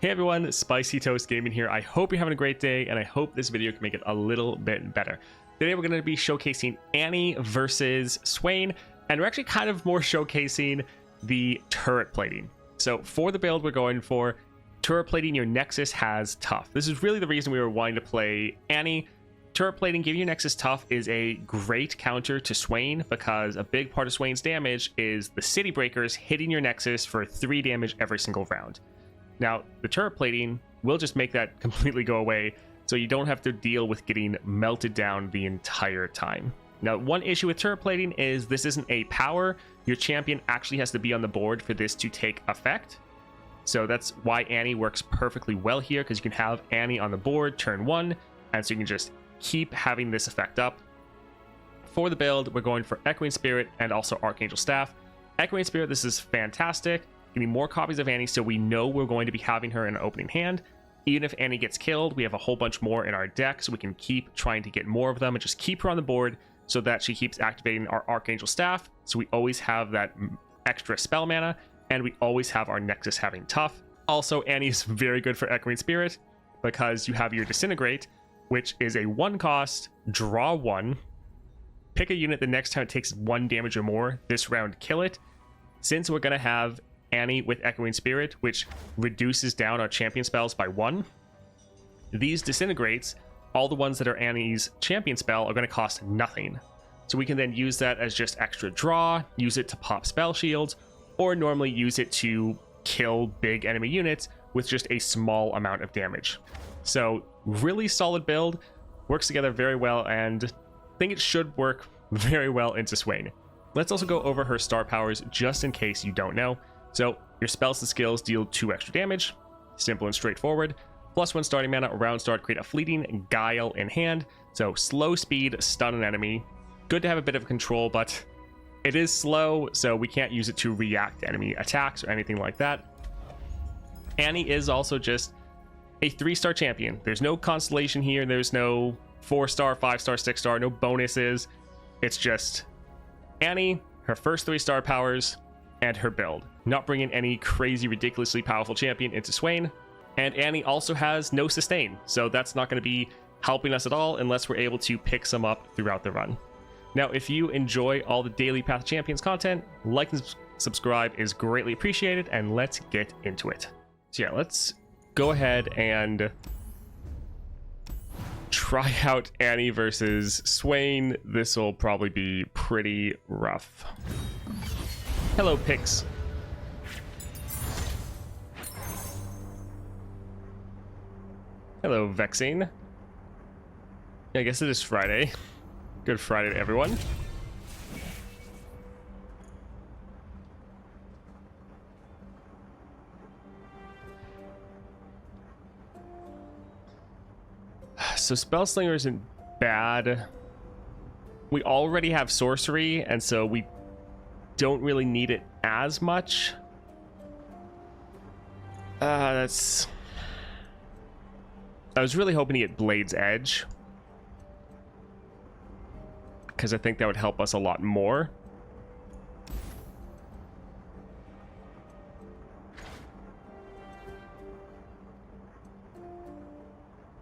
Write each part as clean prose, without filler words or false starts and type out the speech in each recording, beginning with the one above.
Hey everyone, Spicy Toast Gaming here. I hope you're having a great day, and I hope this video can make it a little bit better. Today we're going to be showcasing Annie versus Swain, and we're actually kind of more showcasing the turret plating. So for the build we're going for, turret plating your Nexus has tough. This is really the reason we were wanting to play Annie. Turret plating giving your Nexus tough is a great counter to Swain, because a big part of Swain's damage is the City Breakers hitting your Nexus for 3 damage every single round. Now, the turret plating will just make that completely go away, so you don't have to deal with getting melted down the entire time. Now, one issue with turret plating is this isn't a power. Your champion actually has to be on the board for this to take effect. So that's why Annie works perfectly well here, because you can have Annie on the board turn 1, and so you can just keep having this effect up. For the build, we're going for Echoing Spirit and also Archangel Staff. Echoing Spirit, this is fantastic. Give me more copies of Annie so we know we're going to be having her in an opening hand. Even if Annie gets killed, we have a whole bunch more in our deck, so we can keep trying to get more of them and just keep her on the board so that she keeps activating our Archangel Staff. So we always have that extra spell mana, and we always have our Nexus having tough. Also, Annie is very good for Echoing Spirit because you have your Disintegrate, which is a 1 cost, draw 1, pick a unit the next time it takes 1 damage or more, this round kill it. Since we're going to have Annie with Echoing Spirit, which reduces down our champion spells by 1, these Disintegrates, all the ones that are Annie's champion spell, are going to cost nothing. So we can then use that as just extra draw, use it to pop spell shields, or normally use it to kill big enemy units with just a small amount of damage. So really solid build, works together very well, and I think it should work very well into Swain. Let's also go over her star powers just in case you don't know. So your spells and skills deal 2 extra damage, simple and straightforward. +1 starting mana, round start, create a fleeting guile in hand. So slow speed, stun an enemy. Good to have a bit of control, but it is slow, so we can't use it to react to enemy attacks or anything like that. Annie is also just a 3-star champion. There's no constellation here. There's no 4-star, 5-star, 6-star, no bonuses. It's just Annie, her first 3-star powers, and her build. Not bringing any crazy, ridiculously powerful champion into Swain. And Annie also has no sustain, so that's not going to be helping us at all unless we're able to pick some up throughout the run. Now, if you enjoy all the daily Path of Champions content, like and subscribe is greatly appreciated, and let's get into it. So yeah, let's go ahead and try out Annie versus Swain. This will probably be pretty rough. Hello, Pix. Hello, Vexing. I guess it is Friday. Good Friday to everyone. So Spellslinger isn't bad. We already have sorcery, and so we don't really need it as much. That's... I was really hoping to get Blade's Edge, because I think that would help us a lot more.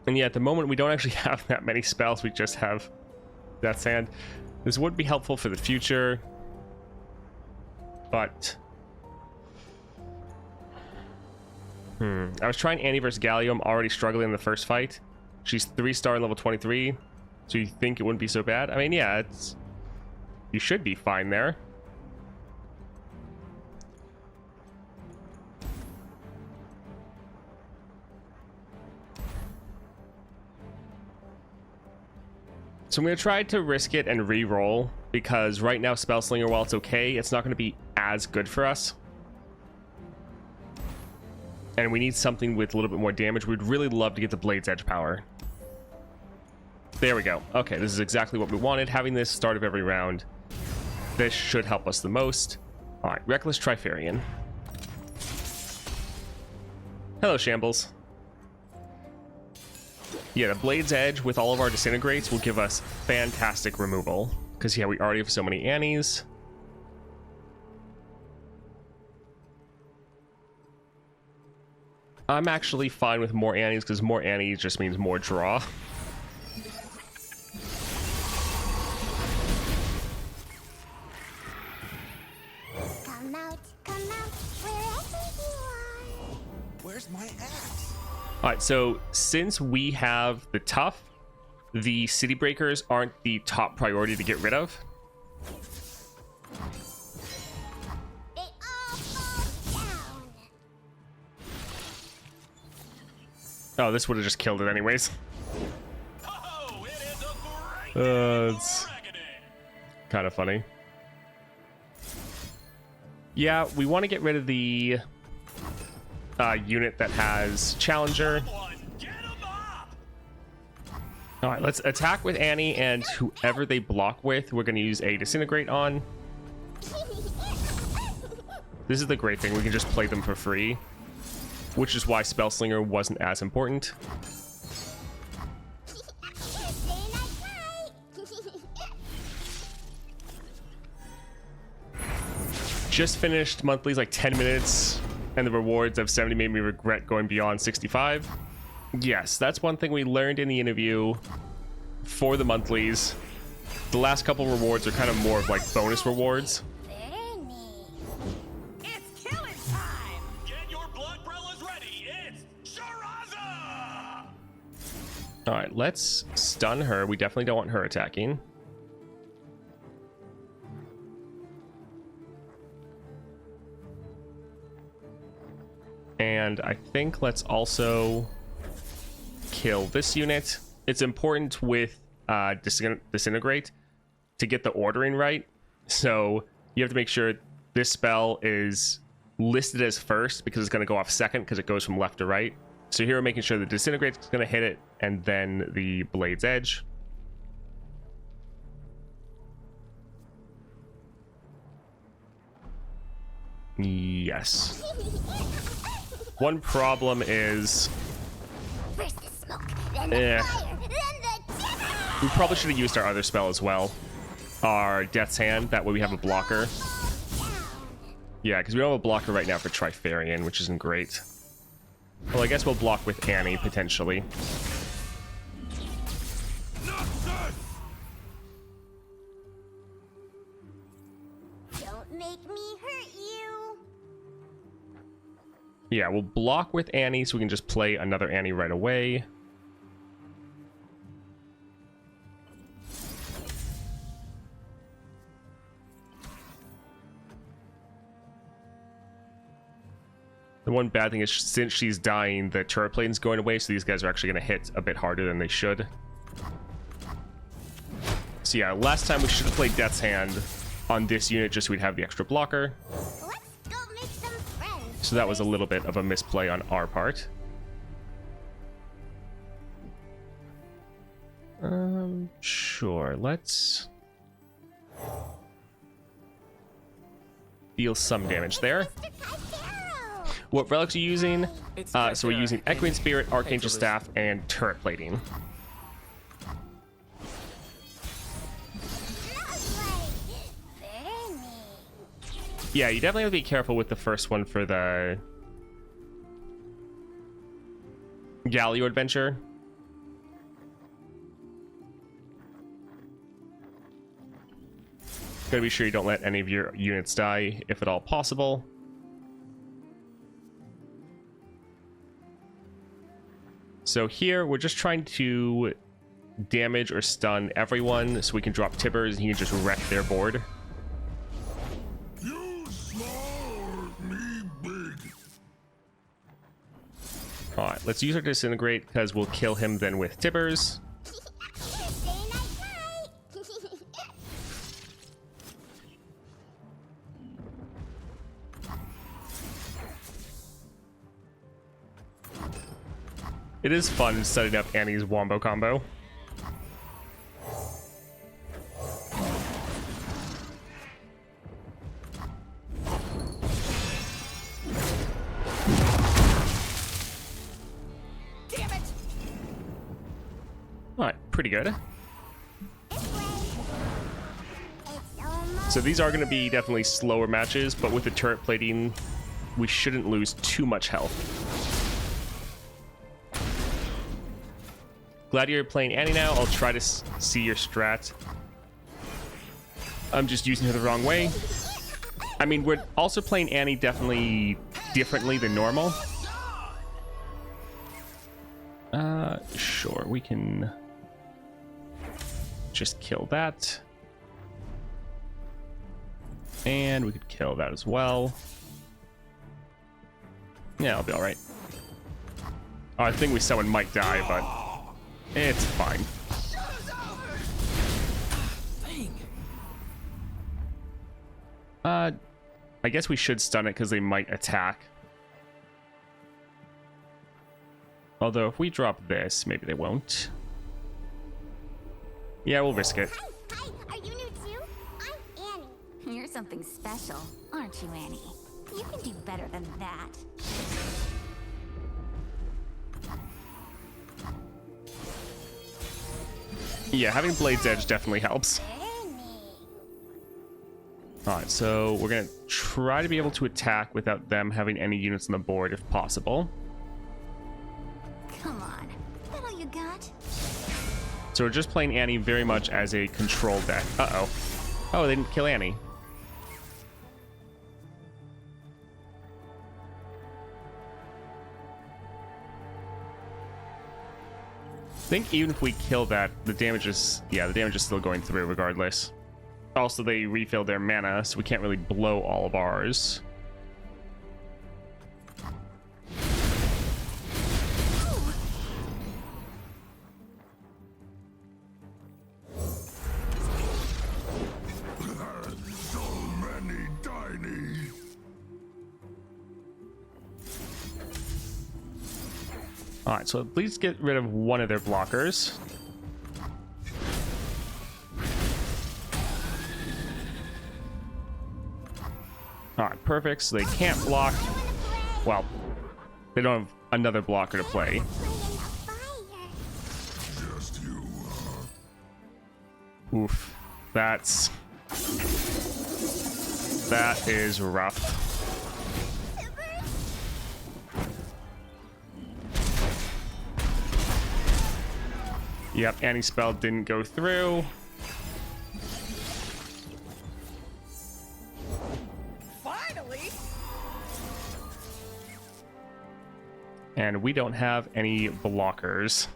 And yeah, at the moment we don't actually have that many spells. We just have Death's Hand. This would be helpful for the future, but I was trying Annie versus Galio. I'm already struggling in the first fight. She's 3-star level 23, so you think it wouldn't be so bad? I mean, yeah, it's... you should be fine there. So I'm going to try to risk it and re-roll, because right now Spellslinger, while it's okay, it's not going to be as good for us. And we need something with a little bit more damage. We'd really love to get the Blade's Edge power. There we go. Okay, this is exactly what we wanted. Having this start of every round, this should help us the most. All right, Reckless Trifarian. Hello, Shambles. Yeah, the Blade's Edge with all of our Disintegrates will give us fantastic removal. Because, yeah, we already have so many Annies. I'm actually fine with more Annies because more Annies just means more draw. Come out, wherever you are. Where's my axe? All right, so since we have the tough, the city breakers aren't the top priority to get rid of. They all fall down. Oh, this would have just killed it anyways. Oh, it is a great It's kind of funny. Yeah, we want to get rid of the unit that has Challenger. Get him up! All right, let's attack with Annie, and whoever they block with, we're going to use a Disintegrate on. This is the great thing. We can just play them for free, which is why Spellslinger wasn't as important. Just finished monthlies like 10 minutes, and the rewards of 70 made me regret going beyond 65. Yes, that's one thing we learned in the interview for the monthlies. The last couple rewards are kind of more of like bonus rewards. It's killing time! Get your blood brellas ready! It's Sharaza! All right, let's stun her. We definitely don't want her attacking. And I think let's also kill this unit. It's important with Disintegrate to get the ordering right. So you have to make sure this spell is listed as first because it's going to go off second because it goes from left to right. So here we're making sure the Disintegrate is going to hit it and then the Blade's Edge. Yes. One problem is First the smoke, then the fire, then the death. we probably should have used our other spell as well. Our Death's Hand, that way we have a blocker. Yeah, because we don't have a blocker right now for Trifarian, which isn't great. Well, I guess we'll block with Annie, potentially. Don't make me hurt you. Yeah, we'll block with Annie so we can just play another Annie right away. The one bad thing is since she's dying, the turret plane's going away, so these guys are actually going to hit a bit harder than they should. So yeah, last time we should have played Death's Hand on this unit just so we'd have the extra blocker. Let's go make some friends. So that was a little bit of a misplay on our part. Sure, let's deal some damage there. What relics are you using? So we're using Echoing Spirit, Archangel Staff, and Turret Plating. Yeah, you definitely have to be careful with the first one for the Galio adventure. Gotta be sure you don't let any of your units die, if at all possible. So here, we're just trying to damage or stun everyone so we can drop Tibbers and he can just wreck their board. You small, me big. Alright, let's use our Disintegrate because we'll kill him then with Tibbers. It is fun setting up Annie's Wombo combo. Damn it! Alright, pretty good. So these are going to be definitely slower matches, but with the turret plating, we shouldn't lose too much health. Glad you're playing Annie now. I'll try to see your strat. I'm just using her the wrong way. I mean, we're also playing Annie definitely differently than normal. Sure, we can just kill that. And we could kill that as well. Yeah, I'll be alright. Oh, I think we someone might die, but it's fine. I guess we should stun it because they might attack. Although if we drop this, maybe they won't. Yeah, we'll risk it. Hi, are you new too? I'm Annie. You're something special, aren't you, Annie? You can do better than that. Yeah, having Blade's Edge definitely helps. Alright, so we're going to try to be able to attack without them having any units on the board if possible. Come on, that all you got? So we're just playing Annie very much as a control deck. Uh-oh. Oh, they didn't kill Annie. I think even if we kill that, the damage is... Yeah, the damage is still going through regardless. Also, they refilled their mana, so we can't really blow all of ours. So many tiny. Alright, so at least get rid of one of their blockers. Alright, perfect. So they can't block. Well, they don't have another blocker to play. Just you. Oof. That is rough. Yep, Annie's spell didn't go through. Finally! And we don't have any blockers.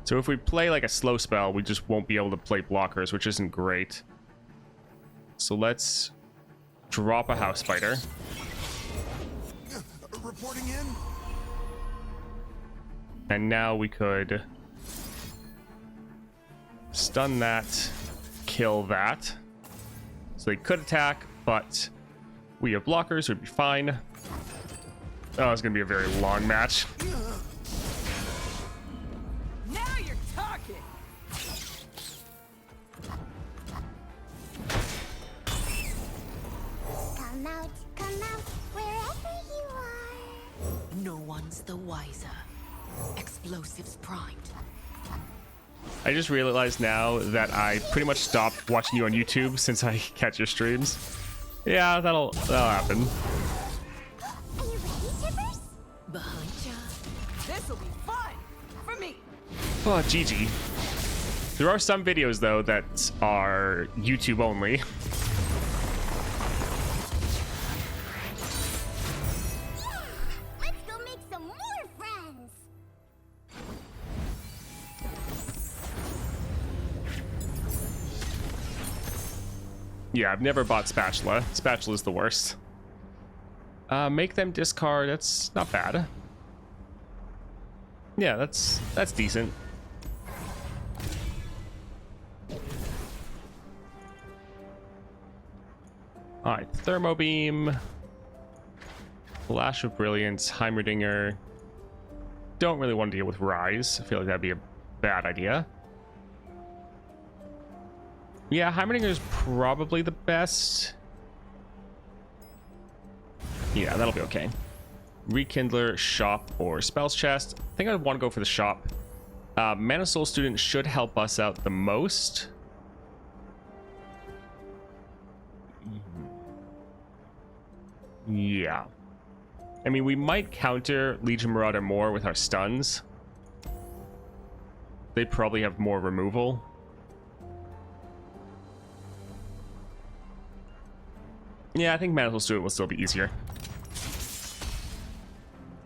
So if we play like a slow spell, we just won't be able to play blockers, which isn't great. So let's drop a house fighter. Reporting in? And now we could stun that, kill that. So they could attack, but we have blockers, would be fine. Oh, it's gonna be a very long match. Now you're talking! Come out, wherever you are. No one's the wiser. Explosives primed. I just realized now that I pretty much stopped watching you on YouTube since I catch your streams. Yeah, that'll happen. Are you ready, Tippers? Behind ya. This'll be fun! For me! Oh, GG. There are some videos though that are YouTube only. Let's go make some more friends. Yeah, I've never bought Spatula. Spatula's the worst. Make them discard. That's not bad. Yeah, that's decent. All right, Thermo Beam, Flash of Brilliance, Heimerdinger. Don't really want to deal with Rise. I feel like that'd be a bad idea. Yeah, Heimerdinger is probably the best. Yeah, that'll be okay. Rekindler, Shop, or Spells Chest. I think I want to go for the Shop. Mana Soul Student should help us out the most. Yeah. I mean, we might counter Legion Marauder more with our stuns. They probably have more removal. Yeah, I think Manifold Student will still be easier.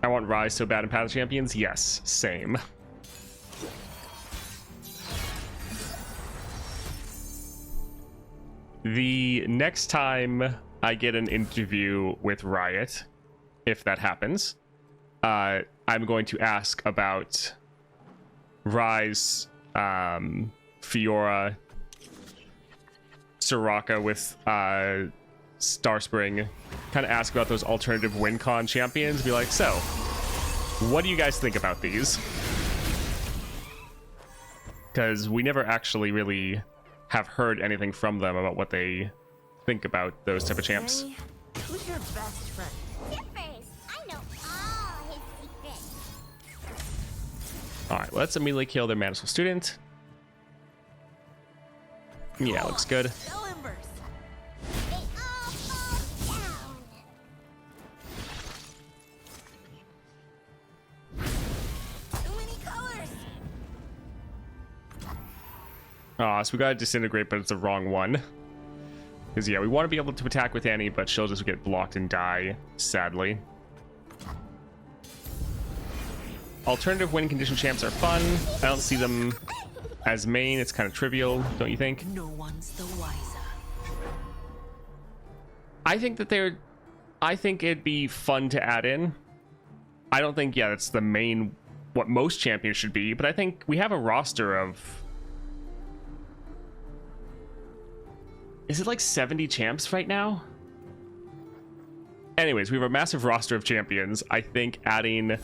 I want Rise so bad in Path of Champions. Yes, same. The next time I get an interview with Riot, if that happens, I'm going to ask about Rise, Fiora, Soraka with Starspring. Kind of ask about those alternative win con champions. Be like, so, what do you guys think about these? Because we never actually really have heard anything from them about what they think about those type of champs. Hey, who's your best friend? Zippers, I know all his secrets. All right, let's immediately kill their Manifold Student. Yeah, looks good. Spell embers. They all fall down. Too many colors. So we gotta disintegrate, but it's the wrong one. Because yeah, we want to be able to attack with Annie, but she'll just get blocked and die, sadly. Alternative win condition champs are fun. I don't see them as main. It's kind of trivial, don't you think? No one's the wiser. I think that I think it'd be fun to add in. I don't think, yeah, that's the main, what most champions should be, but I think we have a roster of, is it like 70 champs right now? Anyways, we have a massive roster of champions. I think adding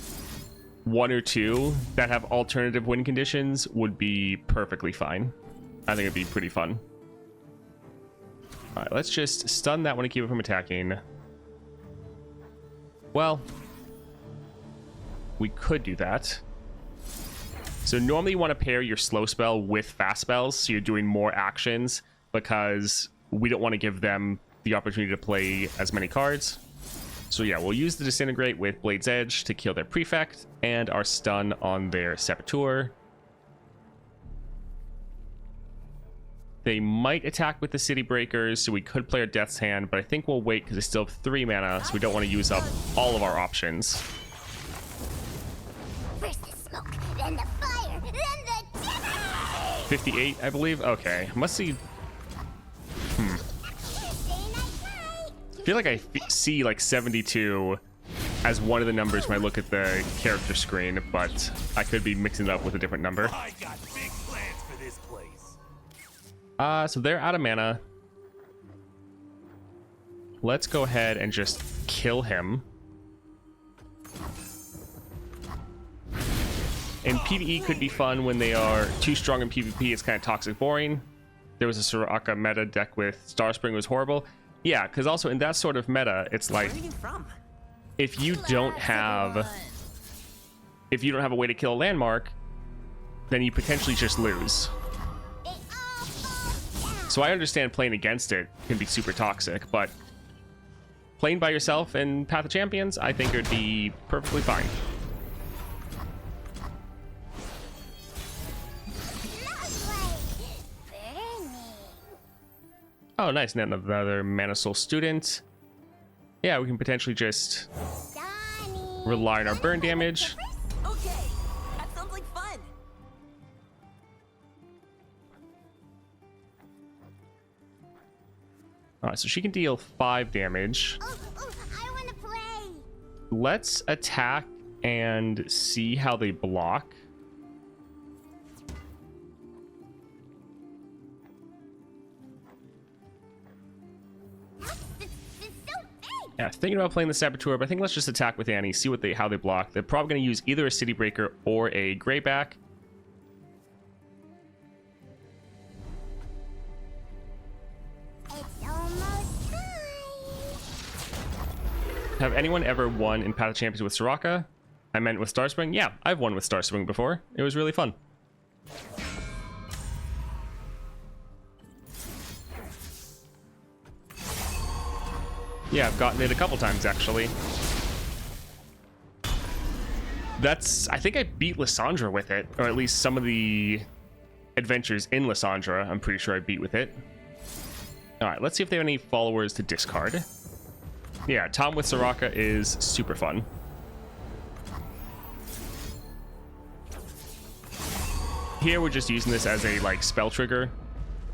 one or two that have alternative win conditions would be perfectly fine. I think it'd be pretty fun. All right, let's just stun that one to keep it from attacking. Well, we could do that. So normally you want to pair your slow spell with fast spells, so you're doing more actions, because we don't want to give them the opportunity to play as many cards. So yeah, we'll use the Disintegrate with Blade's Edge to kill their Prefect, and our stun on their Saboteur. They might attack with the City Breakers, so we could play our Death's Hand, but I think we'll wait because they still have 3 mana, so we don't want to use up all of our options. First the smoke, then the fire, then the dinner. 58, I believe? Okay, must see... I feel like I see like 72 as one of the numbers when I look at the character screen, but I could be mixing it up with a different number. I got big plans for this place. So they're out of mana. Let's go ahead and just kill him. And PvE could be fun when they are too strong in PvP. It's kind of toxic boring. There was a Soraka meta deck with Starspring was horrible. Yeah, because also in that sort of meta, it's like, Where are you from? if you don't have a way to kill a landmark, then you potentially just lose. They all fall down. So I understand playing against it can be super toxic, but playing by yourself in Path of Champions, I think it would be perfectly fine. Lovely. Burning. Oh, nice. And another Mana Soul student. Yeah, we can potentially just Donnie. rely on our burn damage. Okay, that sounds like fun. Alright, so she can deal 5 damage. Oh, I want to play. Let's attack and see how they block. It's so big. Yeah, thinking about playing the Saboteur, but I think let's just attack with Annie, see what how they block. They're probably going to use either a City Breaker or a Greyback. It's almost time. Have anyone ever won in Path of Champions with Soraka? I meant with Starspring? Yeah, I've won with Starspring before. It was really fun. Yeah, I've gotten it a couple times, actually. I think I beat Lysandra with it, or at least some of the adventures in Lysandra, I'm pretty sure I beat with it. Alright, let's see if they have any followers to discard. Yeah, Tom with Soraka is super fun. Here we're just using this as a like spell trigger.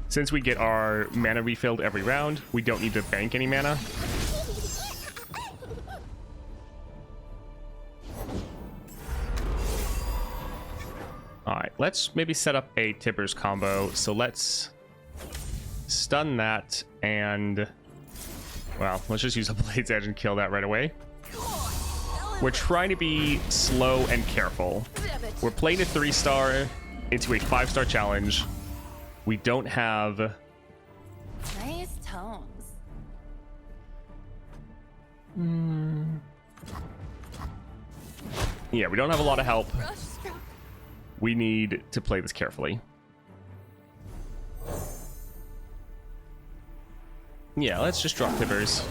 Since we get our mana refilled every round, we don't need to bank any mana. Alright, let's maybe set up a Tippers combo. So let's stun that and, well, let's just use a Blade's Edge and kill that right away. We're trying to be slow and careful. We're playing a 3-star into a 5-star challenge. We don't have... Nice tones. Yeah, we don't have a lot of help. Brush stroke. We need to play this carefully. Yeah, let's just drop Tippers.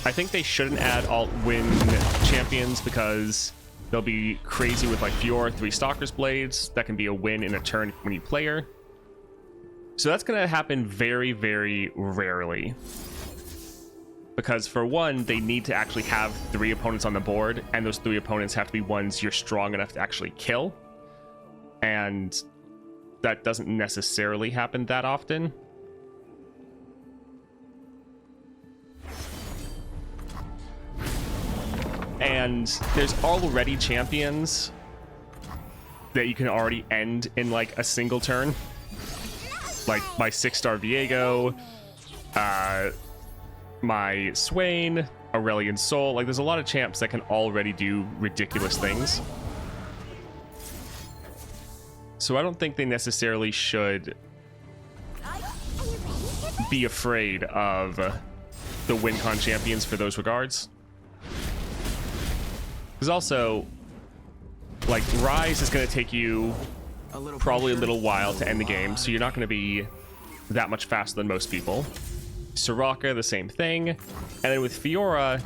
I think they shouldn't add alt-win champions because they'll be crazy with like Fiora 3 Stalker's Blades. That can be a win in a turn when you play her. So that's going to happen very, very rarely. Because for one, they need to actually have 3 opponents on the board, and those 3 opponents have to be ones you're strong enough to actually kill. And that doesn't necessarily happen that often. And there's already champions that you can already end in like a single turn. Like my 6-star Viego, my Swain, Aurelian Soul. Like there's a lot of champs that can already do ridiculous things. So I don't think they necessarily should be afraid of the WinCon champions for those regards. Because also, like, Rise is going to take you probably a little while to end the game, so you're not going to be that much faster than most people. Soraka, the same thing. And then with Fiora,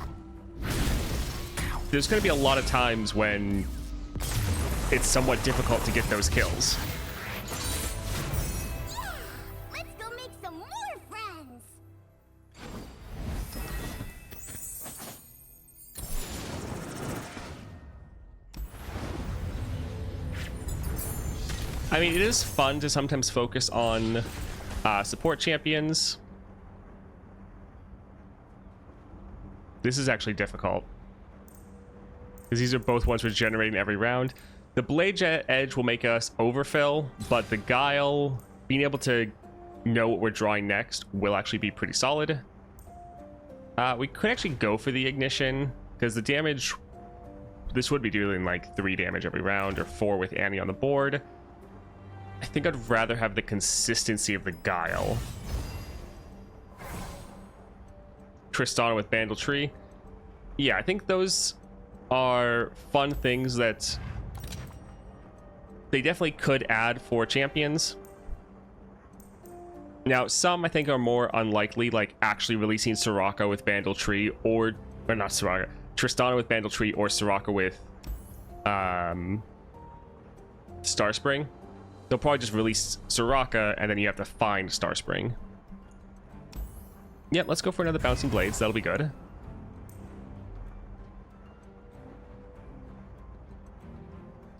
there's going to be a lot of times when it's somewhat difficult to get those kills. Let's go make some more friends. I mean, it is fun to sometimes focus on support champions. This is actually difficult, because these are both ones we're generating every round. The Blade Edge will make us overfill, but the Guile, being able to know what we're drawing next, will actually be pretty solid. We could actually go for the Ignition, because the damage, this would be doing like 3 damage every round, or 4 with Annie on the board. I think I'd rather have the consistency of the Guile. Tristana with Bandle Tree. Yeah, I think those are fun things that they definitely could add for champions. Now, some I think are more unlikely, like actually releasing Soraka with Bandle Tree, or not Soraka, Tristana with Bandle Tree, or Soraka with Starspring. They'll probably just release Soraka, and then you have to find Starspring. Yeah, let's go for another Bouncing Blades. That'll be good.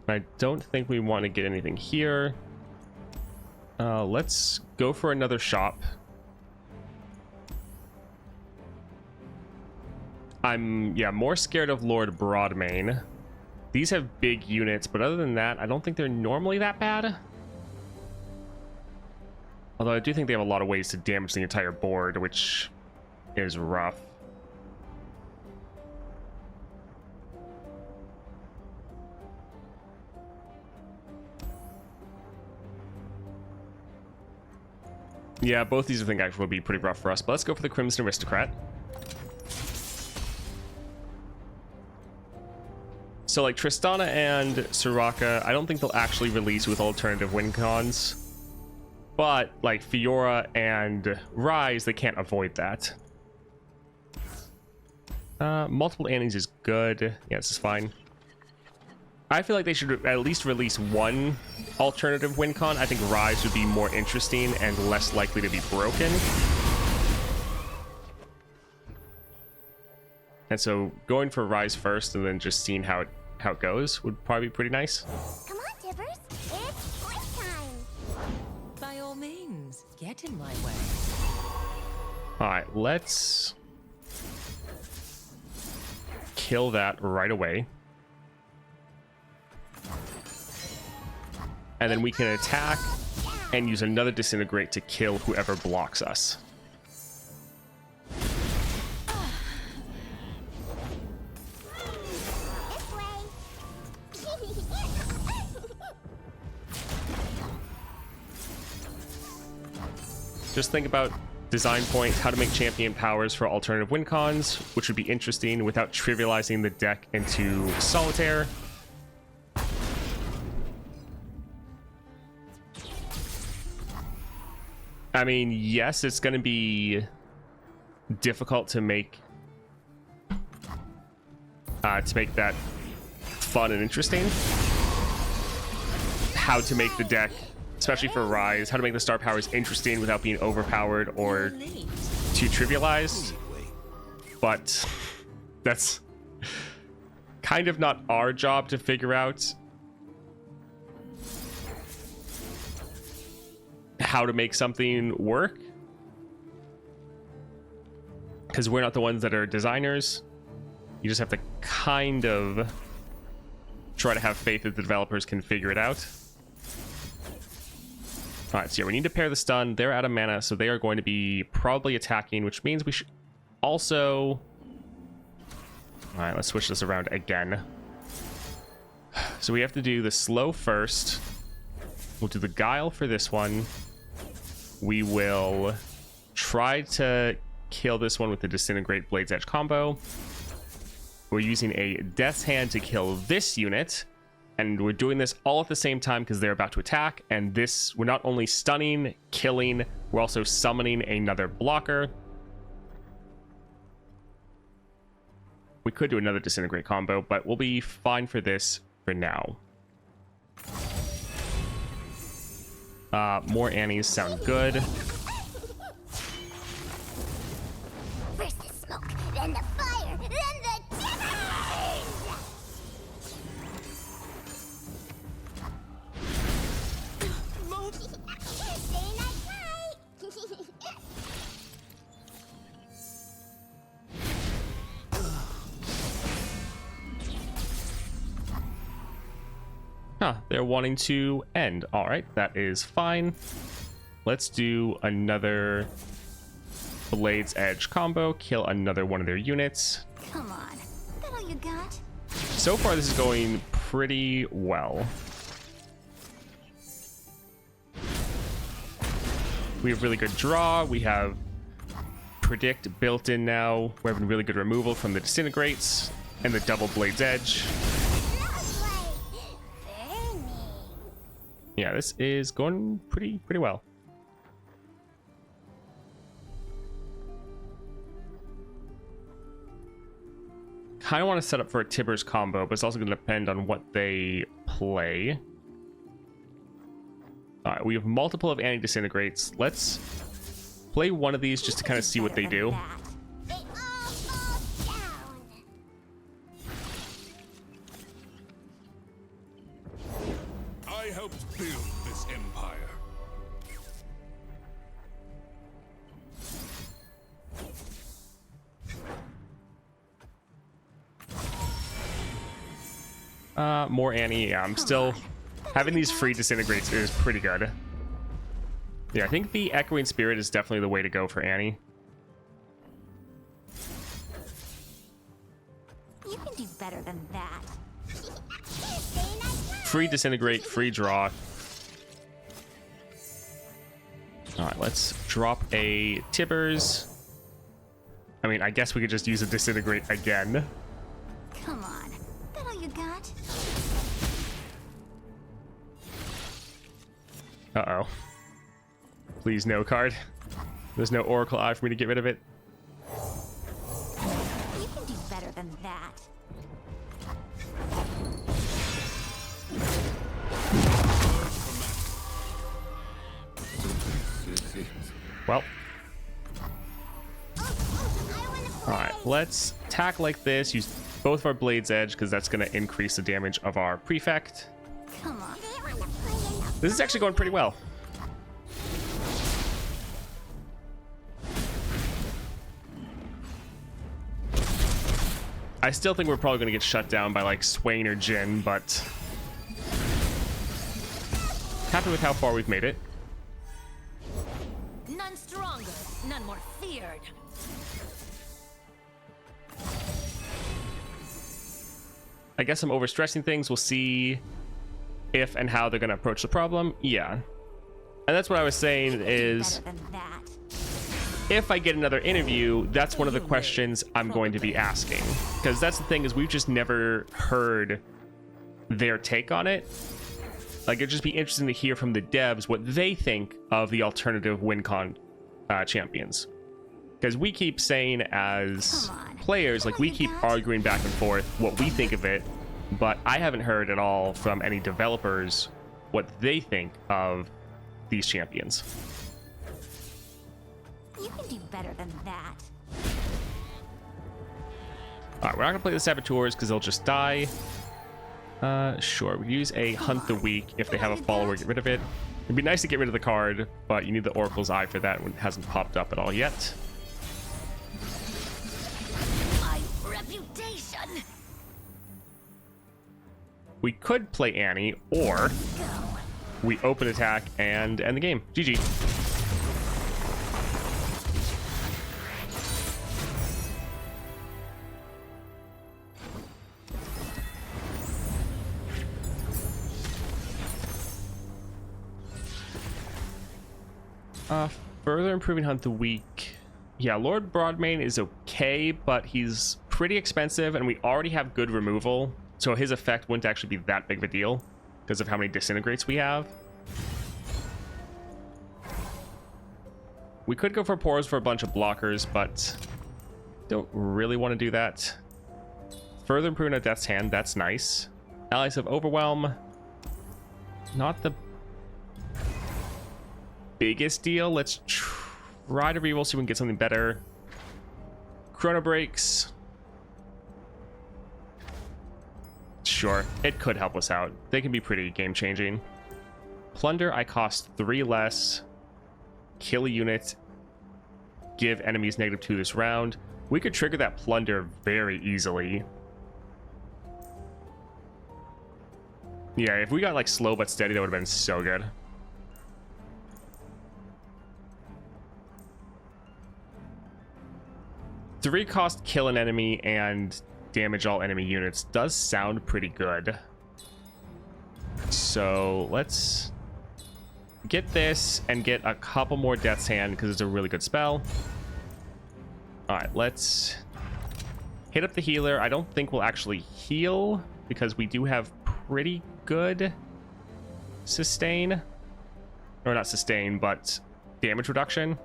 I don't think we want to get anything here. Let's go for another shop. I'm, yeah, more scared of Lord Broadmane. These have big units, but other than that, I don't think they're normally that bad. Although I do think they have a lot of ways to damage the entire board, which is rough. Yeah, both these I think actually would be pretty rough for us, but let's go for the Crimson Aristocrat. So like Tristana and Soraka, I don't think they'll actually release with alternative win cons. But like Fiora and Rise, they can't avoid that. Multiple Annies is good. Yeah, this is fine. I feel like they should at least release one alternative win con. I think Rise would be more interesting and less likely to be broken. And so going for Rise first and then just seeing how it goes would probably be pretty nice. Come on, Tibbers. It's playtime. By all means, get in my way. All right, let's kill that right away. And then we can attack and use another disintegrate to kill whoever blocks us. This way. Just think about design points, how to make champion powers for alternative win cons, which would be interesting without trivializing the deck into solitaire. I mean, yes, it's going to be difficult to make that fun and interesting. How to make the deck, especially for Rise, how to make the star powers interesting without being overpowered or too trivialized. But that's kind of not our job to figure out how to make something work, because we're not the ones that are designers. You just have to kind of try to have faith that the developers can figure it out. All right, so yeah, we need to pair the stun. They're out of mana, so they are going to be probably attacking, which means we should also... All right, let's switch this around again. So we have to do the slow first. We'll do the guile for this one. We will try to kill this one with the Disintegrate Blade's Edge combo. We're using a Death's Hand to kill this unit. And we're doing this all at the same time because they're about to attack. And this, we're not only stunning, killing, we're also summoning another blocker. We could do another Disintegrate combo, but we'll be fine for this for now. More Annies sound good. First the smoke, then the fire, then the timbers! Stay nice tight! Huh, they're wanting to end. All right, that is fine. Let's do another Blade's Edge combo, kill another one of their units. Come on, that all you got? So far, this is going pretty well. We have really good draw. We have predict built in now. We're having really good removal from the disintegrates and the double Blade's Edge. Yeah, this is going pretty well. Kind of want to set up for a Tibbers combo, but it's also going to depend on what they play. All right, we have multiple of anti-disintegrates. Let's play one of these just to kind of see what they do. They all fall down. I helped build this empire. More Annie. Yeah, I'm still having these free disintegrates is pretty good. Yeah, I think the Echoing Spirit is definitely the way to go for Annie. You can do better than that. Free disintegrate, free draw. All right, let's drop a Tibbers. I mean, I guess we could just use a disintegrate again. Come on, that all you got? Uh-oh. Please, no card. There's no Oracle Eye for me to get rid of it. You can do better than that. Well. Alright, let's attack like this. Use both of our Blade's Edge, because that's going to increase the damage of our Prefect. Come on. This is actually going pretty well. I still think we're probably going to get shut down by like Swain or Jin, but happy with how far we've made it. None stronger, none more feared. I guess I'm overstressing things. We'll see if and how they're going to approach the problem. Yeah. And that's what I was saying is, Better than that. if I get another interview, that's one of the questions I'm going to be asking. Because that's the thing, is we've just never heard their take on it. Like, it'd just be interesting to hear from the devs what they think of the alternative WinCon champions. Because we keep saying as players, like, we keep arguing back and forth what we think of it, but I haven't heard at all from any developers what they think of these champions. You can do better than that. Alright, we're not gonna play the Saboteurs because they'll just die. Sure, we use a Hunt the Weak. If they have a follower, get rid of it. It'd be nice to get rid of the card, but you need the Oracle's Eye for that when it hasn't popped up at all yet. My reputation. We could play Annie, or we open attack and end the game. GG. Further improving Hunt the Weak. Yeah, Lord Broadmane is okay, but he's pretty expensive, and we already have good removal, so his effect wouldn't actually be that big of a deal because of how many disintegrates we have. We could go for pores for a bunch of blockers, but don't really want to do that. Further improving a Death's Hand, that's nice. Allies have Overwhelm. Not the biggest deal. Let's try to reroll, see if we can get something better. Chrono Breaks. Sure, it could help us out. They can be pretty game-changing. Plunder, I cost 3 less. Kill a unit. Give enemies -2 this round. We could trigger that Plunder very easily. Yeah, if we got like Slow But Steady, that would have been so good. Three cost kill an enemy and damage all enemy units does sound pretty good. So let's get this and get a couple more Death's Hand because it's a really good spell. All right, let's hit up the healer. I don't think we'll actually heal because we do have pretty good sustain, or not sustain, but damage reduction.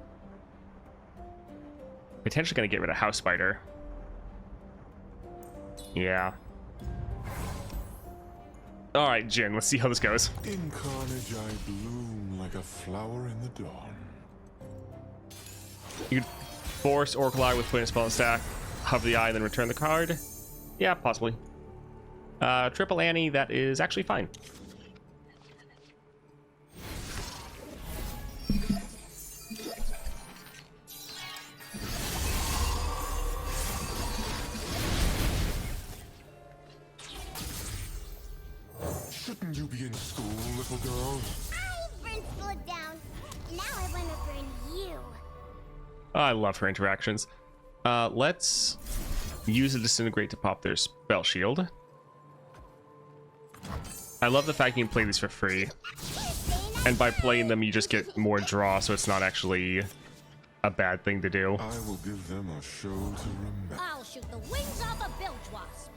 Potentially gonna get rid of House Spider. Yeah. All right, Jin, let's see how this goes. In carnage I bloom like a flower in the dawn. You could force Oracle Eye with Twin Spell and Stack, hover the eye, and then return the card. Yeah, possibly. Triple Annie, that is actually fine. Shouldn't you be in school, little girl? I burned blood down. Now I want to burn you. I love her interactions. Let's use a Disintegrate to pop their spell shield. I love the fact you can play these for free. And by playing them, you just get more draw, so it's not actually a bad thing to do. I will give them a show to remember. I'll shoot the wings off a bilge wasp.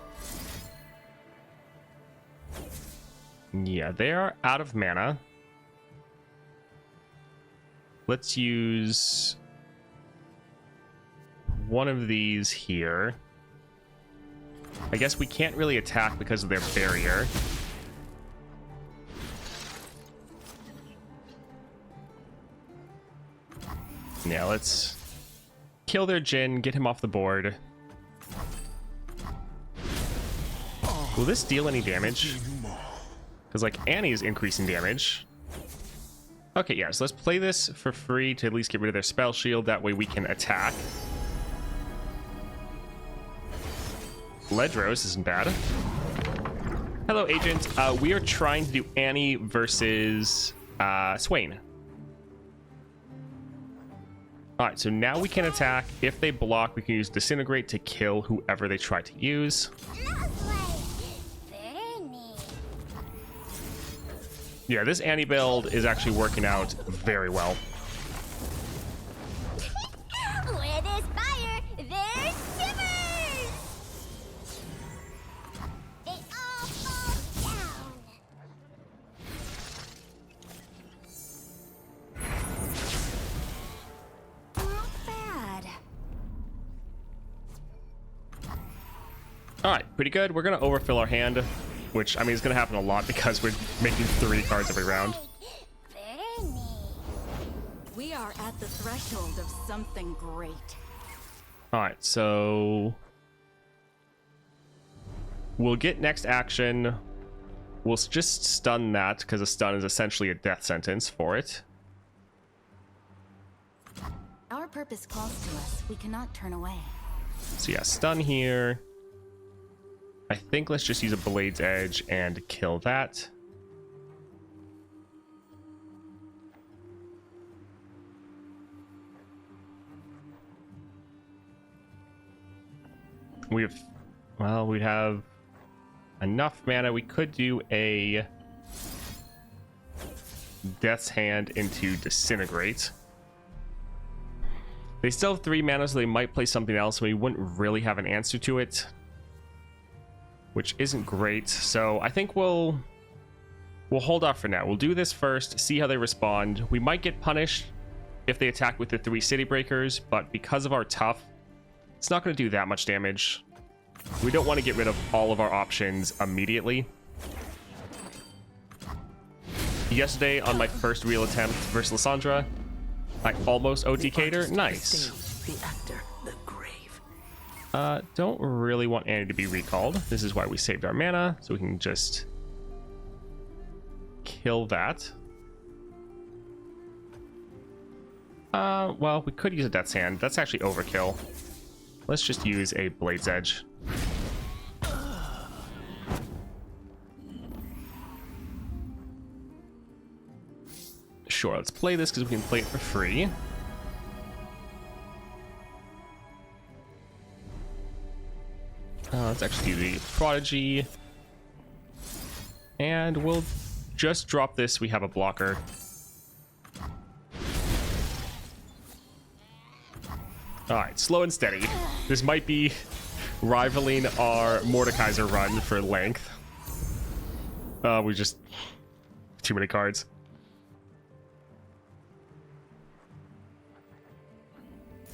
Yeah, they are out of mana. Let's use one of these here. I guess we can't really attack because of their barrier. Yeah, let's kill their Jhin, get him off the board. Will this deal any damage? Because, like, Annie is increasing damage. Okay, yeah, so let's play this for free to at least get rid of their spell shield. That way we can attack. Ledros isn't bad. Hello, Agent. We are trying to do Annie versus Swain. Alright, so now we can attack. If they block, we can use Disintegrate to kill whoever they try to use. Yeah, this Annie build is actually working out very well. Where there's fire, there's shivers! They all fall down. Not bad. Alright, pretty good. We're going to overfill our hand, which, I mean, is going to happen a lot because we're making 3 cards every round. Very neat. We are at the threshold of something great. Alright, so we'll get next action. We'll just stun that because a stun is essentially a death sentence for it. Our purpose calls to us. We cannot turn away. So yeah, stun here. I think let's just use a Blade's Edge and kill that. We have enough mana. We could do a Death's Hand into Disintegrate. They still have 3 mana, so they might play something else. We wouldn't really have an answer to it, which isn't great. So I think we'll hold off for now. We'll do this first, see how they respond. We might get punished if they attack with the 3 City Breakers, but because of our tough, it's not going to do that much damage. We don't want to get rid of all of our options immediately. Yesterday, on my first real attempt versus Lysandra, I almost OTK'd her. Nice. The actor, the grave. Don't really want Annie to be recalled. This is why we saved our mana, so we can just kill that. Well, we could use a Death's Hand. That's actually overkill. Let's just use a Blade's Edge. Sure, let's play this because we can play it for free. Let's actually do the Prodigy. And we'll just drop this. We have a blocker. Alright, slow and steady. This might be rivaling our Mordekaiser run for length. We just... too many cards.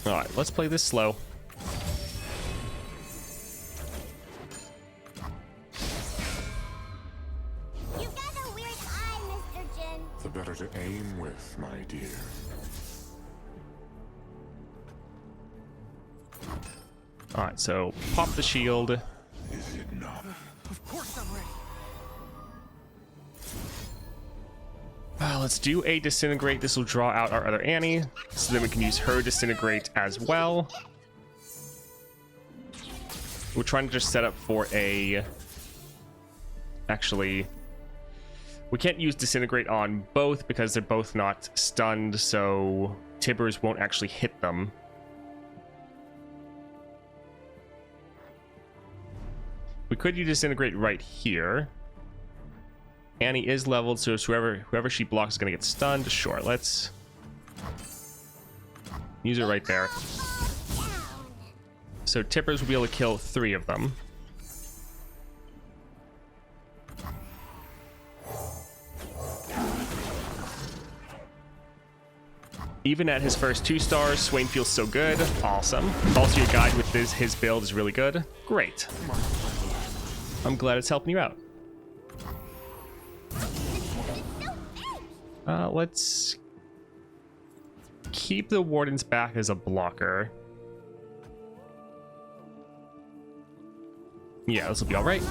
Alright, let's play this slow. You've got a weird eye, Mr. Jin. The better to aim with, my dear. Alright, so pop the shield. Is it not? Of course I'm ready. Let's do a Disintegrate. This will draw out our other Annie, so then we can use her Disintegrate as well. We're trying to just set up for a... Actually, we can't use Disintegrate on both because they're both not stunned, so Tibbers won't actually hit them. We could use Disintegrate right here. Annie is leveled, so whoever she blocks is going to get stunned. Sure, let's use it right there. So Tippers will be able to kill 3 of them. Even at his first 2 stars, Swain feels so good. Awesome. Also, your guide with his build is really good. Great. I'm glad it's helping you out. Let's keep the Wardens back as a blocker. Yeah, this will be all right.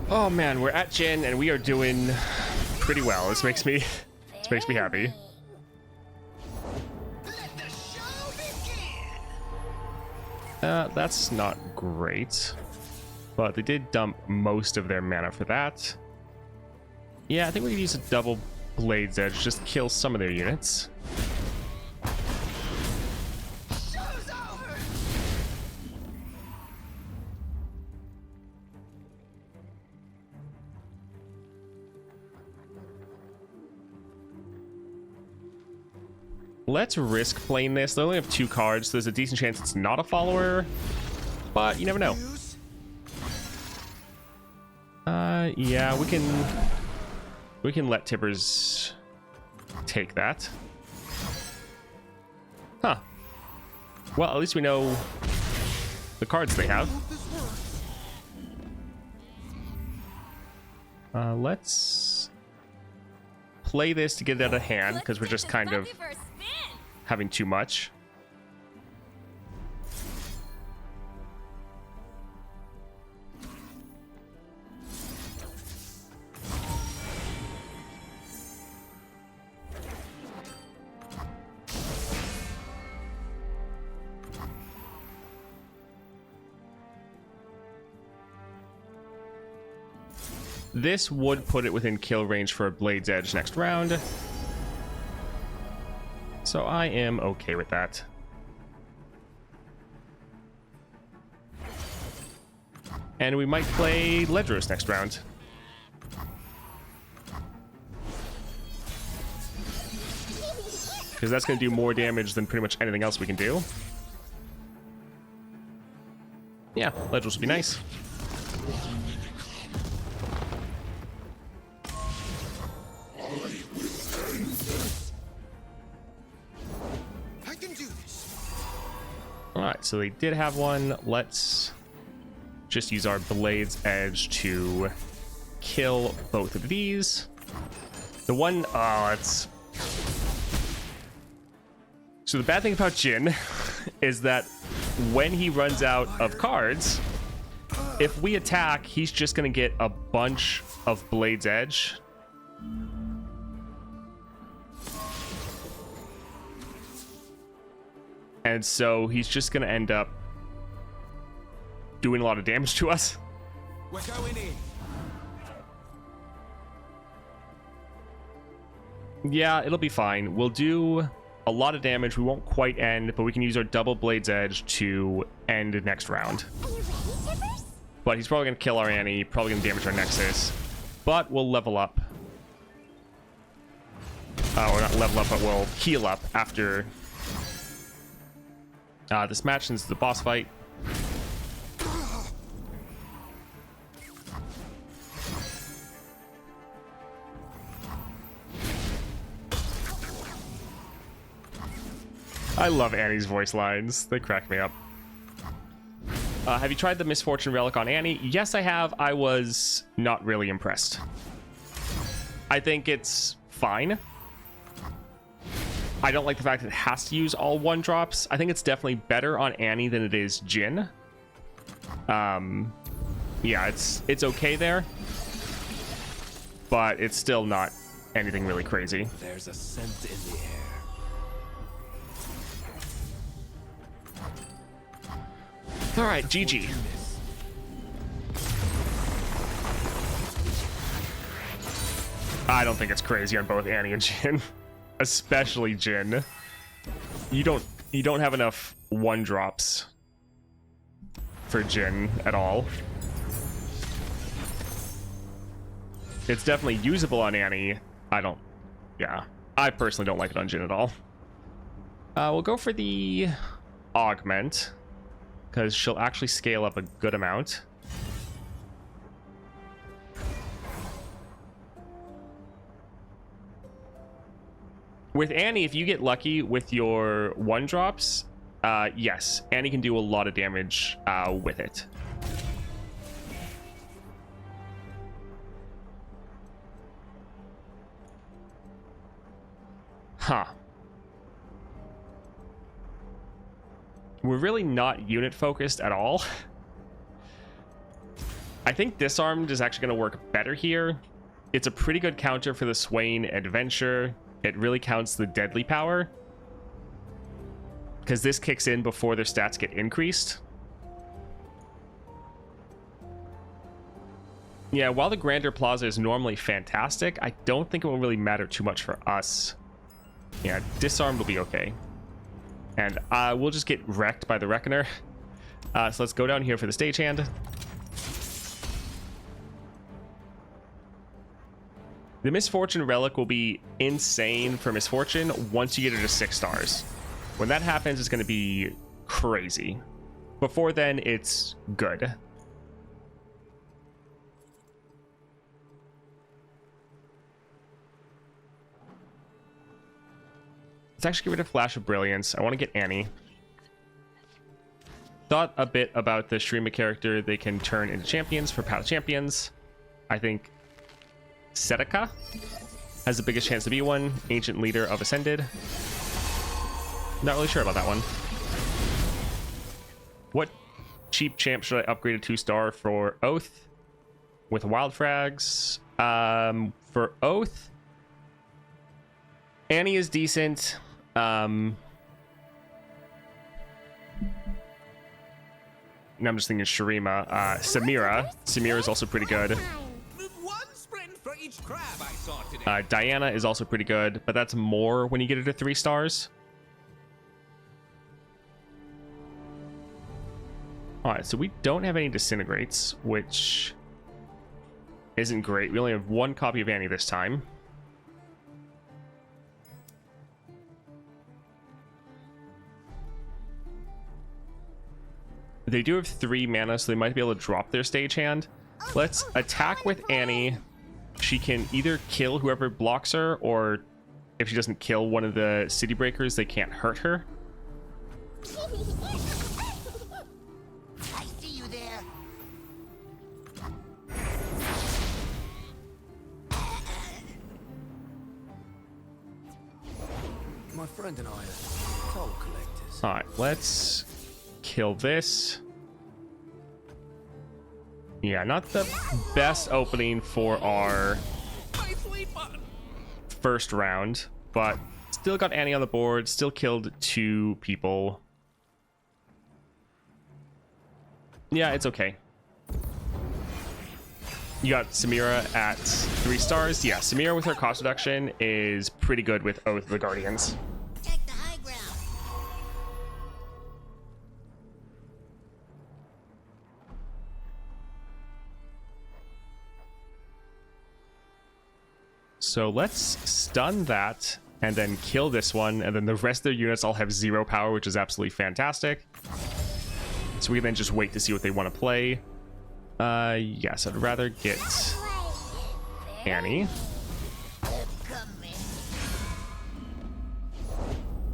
Oh man, we're at Jin and we are doing pretty well. This makes me happy. That's not great, but they did dump most of their mana for that. Yeah, I think we could use a double Blade's Edge, just kill some of their units. Let's risk playing this. They only have 2 cards, so there's a decent chance it's not a follower, but you never know. Yeah, we can let Tibbers take that. Huh. Well, at least we know the cards they have. Let's play this to get it out of hand, because we're just kind of having too much. This would put it within kill range for a Blade's Edge next round. So I am okay with that. And we might play Ledros next round. Because that's going to do more damage than pretty much anything else we can do. Yeah, Ledros would be nice. Alright, so they did have one. Let's just use our Blade's Edge to kill both of these. The one, it's... So the bad thing about Jin is that when he runs out of cards, if we attack, he's just going to get a bunch of Blade's Edge. And so he's just going to end up doing a lot of damage to us. We're going in. Yeah, it'll be fine. We'll do a lot of damage. We won't quite end, but we can use our double Blade's Edge to end next round. Are you ready, Tibbers? But he's probably going to kill our Annie, probably going to damage our Nexus. But we'll level up. Or not level up, but we'll heal up after... this match, since it's the boss fight. I love Annie's voice lines. They crack me up. Have you tried the Misfortune Relic on Annie? Yes, I have. I was not really impressed. I think it's fine. I don't like the fact that it has to use all 1-drops. I think it's definitely better on Annie than it is Jin. Yeah, it's okay there, but it's still not anything really crazy. There's a scent in the air. All right, GG. I don't think it's crazy on both Annie and Jin. Especially Jin. You don't have enough 1-drops for Jin at all. It's definitely usable on Annie. I personally don't like it on Jin at all. We'll go for the augment. because she'll actually scale up a good amount. With Annie, if you get lucky with your 1-drops, yes, Annie can do a lot of damage with it. Huh. We're really not unit focused at all. I think Disarmed is actually going to work better here. It's a pretty good counter for the Swain Adventure. It really counts the deadly power, because this kicks in before their stats get increased. Yeah, while the Grandeur Plaza is normally fantastic, I don't think it will really matter too much for us. Yeah, Disarmed will be okay. And we'll just get wrecked by the Reckoner. So let's go down here for the stagehand. The Misfortune Relic will be insane for Misfortune once you get her to 6 stars. When that happens, it's going to be crazy. Before then, it's good. Let's actually get rid of Flash of Brilliance. I want to get Annie. Thought a bit about the Shurima character they can turn into champions for Path of Champions. I think Setika has the biggest chance to be one. Ancient Leader of Ascended. Not really sure about that one. What cheap champ should I upgrade to 2-star for Oath? With Wild Frags? For Oath, Annie is decent. I'm just thinking Shurima. Samira. Samira is also pretty good. One sprint for each crab I saw today. Diana is also pretty good, but that's more when you get her to 3 stars. Alright, so we don't have any Disintegrates, which isn't great. We only have 1 copy of Annie this time. They do have 3 mana, so they might be able to drop their stagehand. Let's attack with Annie. She can either kill whoever blocks her, or if she doesn't kill one of the city breakers, they can't hurt her. I see you there. My friend and I are toll collectors. Alright, let's kill this. Yeah, not the best opening for our first round, but still got Annie on the board, still killed 2 people. Yeah, it's okay. You got Samira at 3 stars. Yeah, Samira with her cost reduction is pretty good with Oath of the Guardians. Take the high ground. So let's stun that and then kill this one, and then the rest of their units all have 0 power, which is absolutely fantastic. So we can then just wait to see what they want to play. Yes, I'd rather get Annie.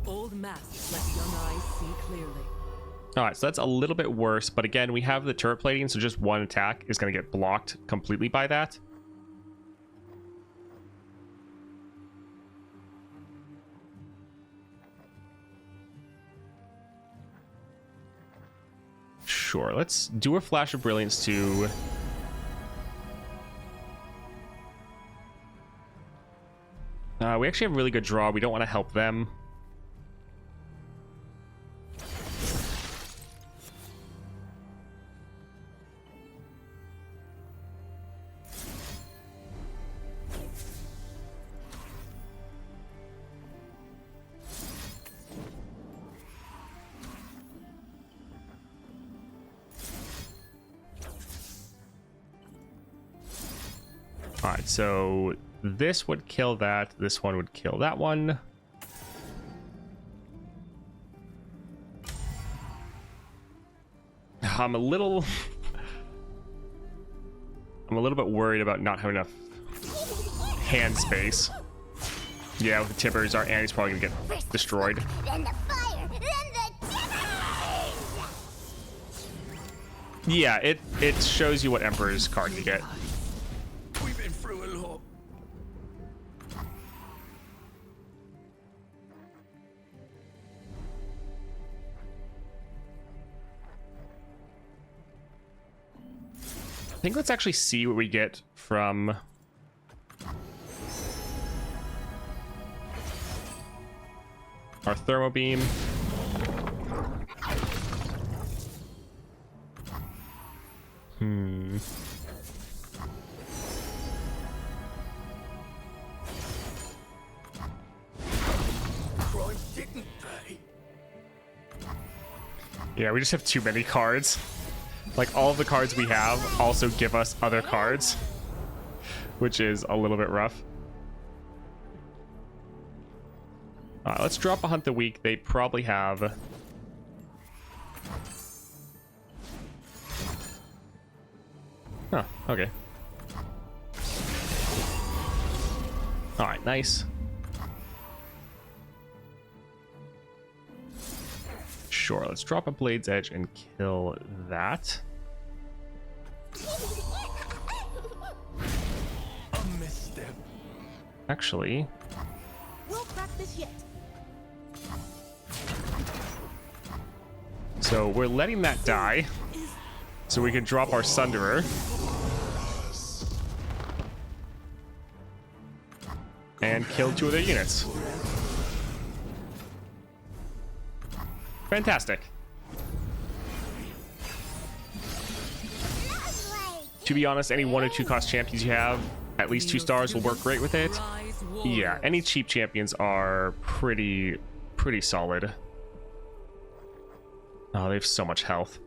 Old masks let young eyes see clearly. Alright, so that's a little bit worse, but again, we have the turret plating, so just 1 attack is going to get blocked completely by that. Sure, let's do a Flash of Brilliance too. We actually have a really good draw. We don't want to help them. Alright, so this would kill that. This one would kill that one. I'm a little bit worried about not having enough hand space. Yeah, with the tippers, our Annie's probably gonna get destroyed. Then the fire, then the tippers! Yeah, it shows you what Emperor's card you get. We've been through a lot. I think let's actually see what we get from our thermo beam. Crime didn't pay. Yeah, we just have too many cards. Like, all of the cards we have also give us other cards, which is a little bit rough. Let's drop a Hunt the Week. They probably have... Oh, okay. Alright, nice. Sure, let's drop a Blade's Edge and kill that. A misstep. Actually, We'll crack this yet. so we're letting that die so we can drop our Sunderer. And kill 2 of their units. Fantastic. To be honest, any 1 or 2 cost champions you have, at least 2 stars will work great with it. Rise, Yeah, warriors. any cheap champions are pretty solid. Oh, they have so much health.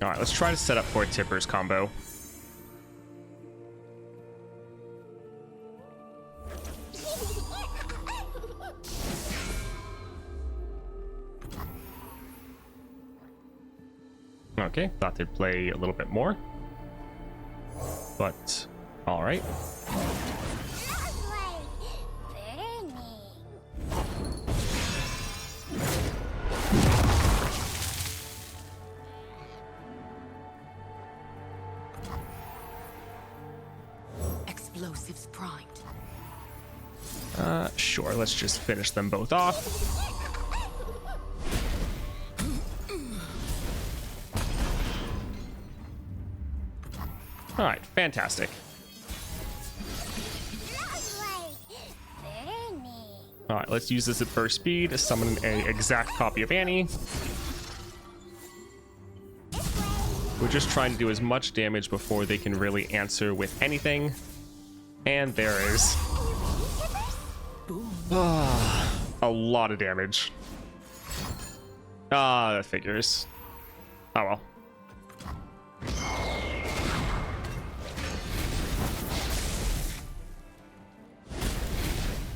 Alright, let's try to set up for a Tippers combo. Okay, thought they'd play a little bit more. But, alright. Explosives primed. Sure, let's just finish them both off. Alright, fantastic. Alright, let's use this at burst speed to summon an exact copy of Annie. We're just trying to do as much damage before they can really answer with anything. And there is a lot of damage. That figures. Oh well.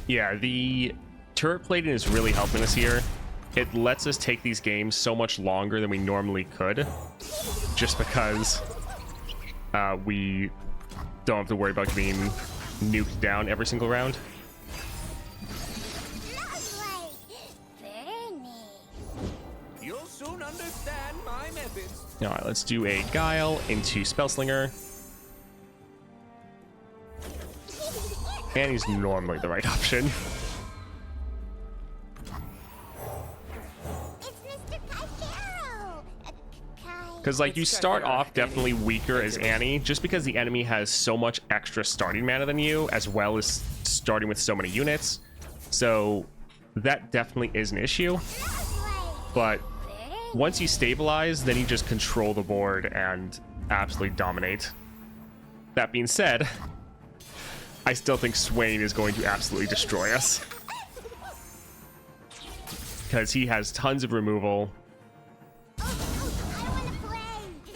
Yeah, the turret plating is really helping us here. It lets us take these games so much longer than we normally could, just because we don't have to worry about being nuked down every single round. You'll soon understand my methods. Alright, let's do a Guile into Spellslinger. And he's normally the right option. Because, like, you start off definitely weaker as Annie, just because the enemy has so much extra starting mana than you, as well as starting with so many units. So, that definitely is an issue. But once you stabilize, then you just control the board and absolutely dominate. That being said, I still think Swain is going to absolutely destroy us. Because he has tons of removal.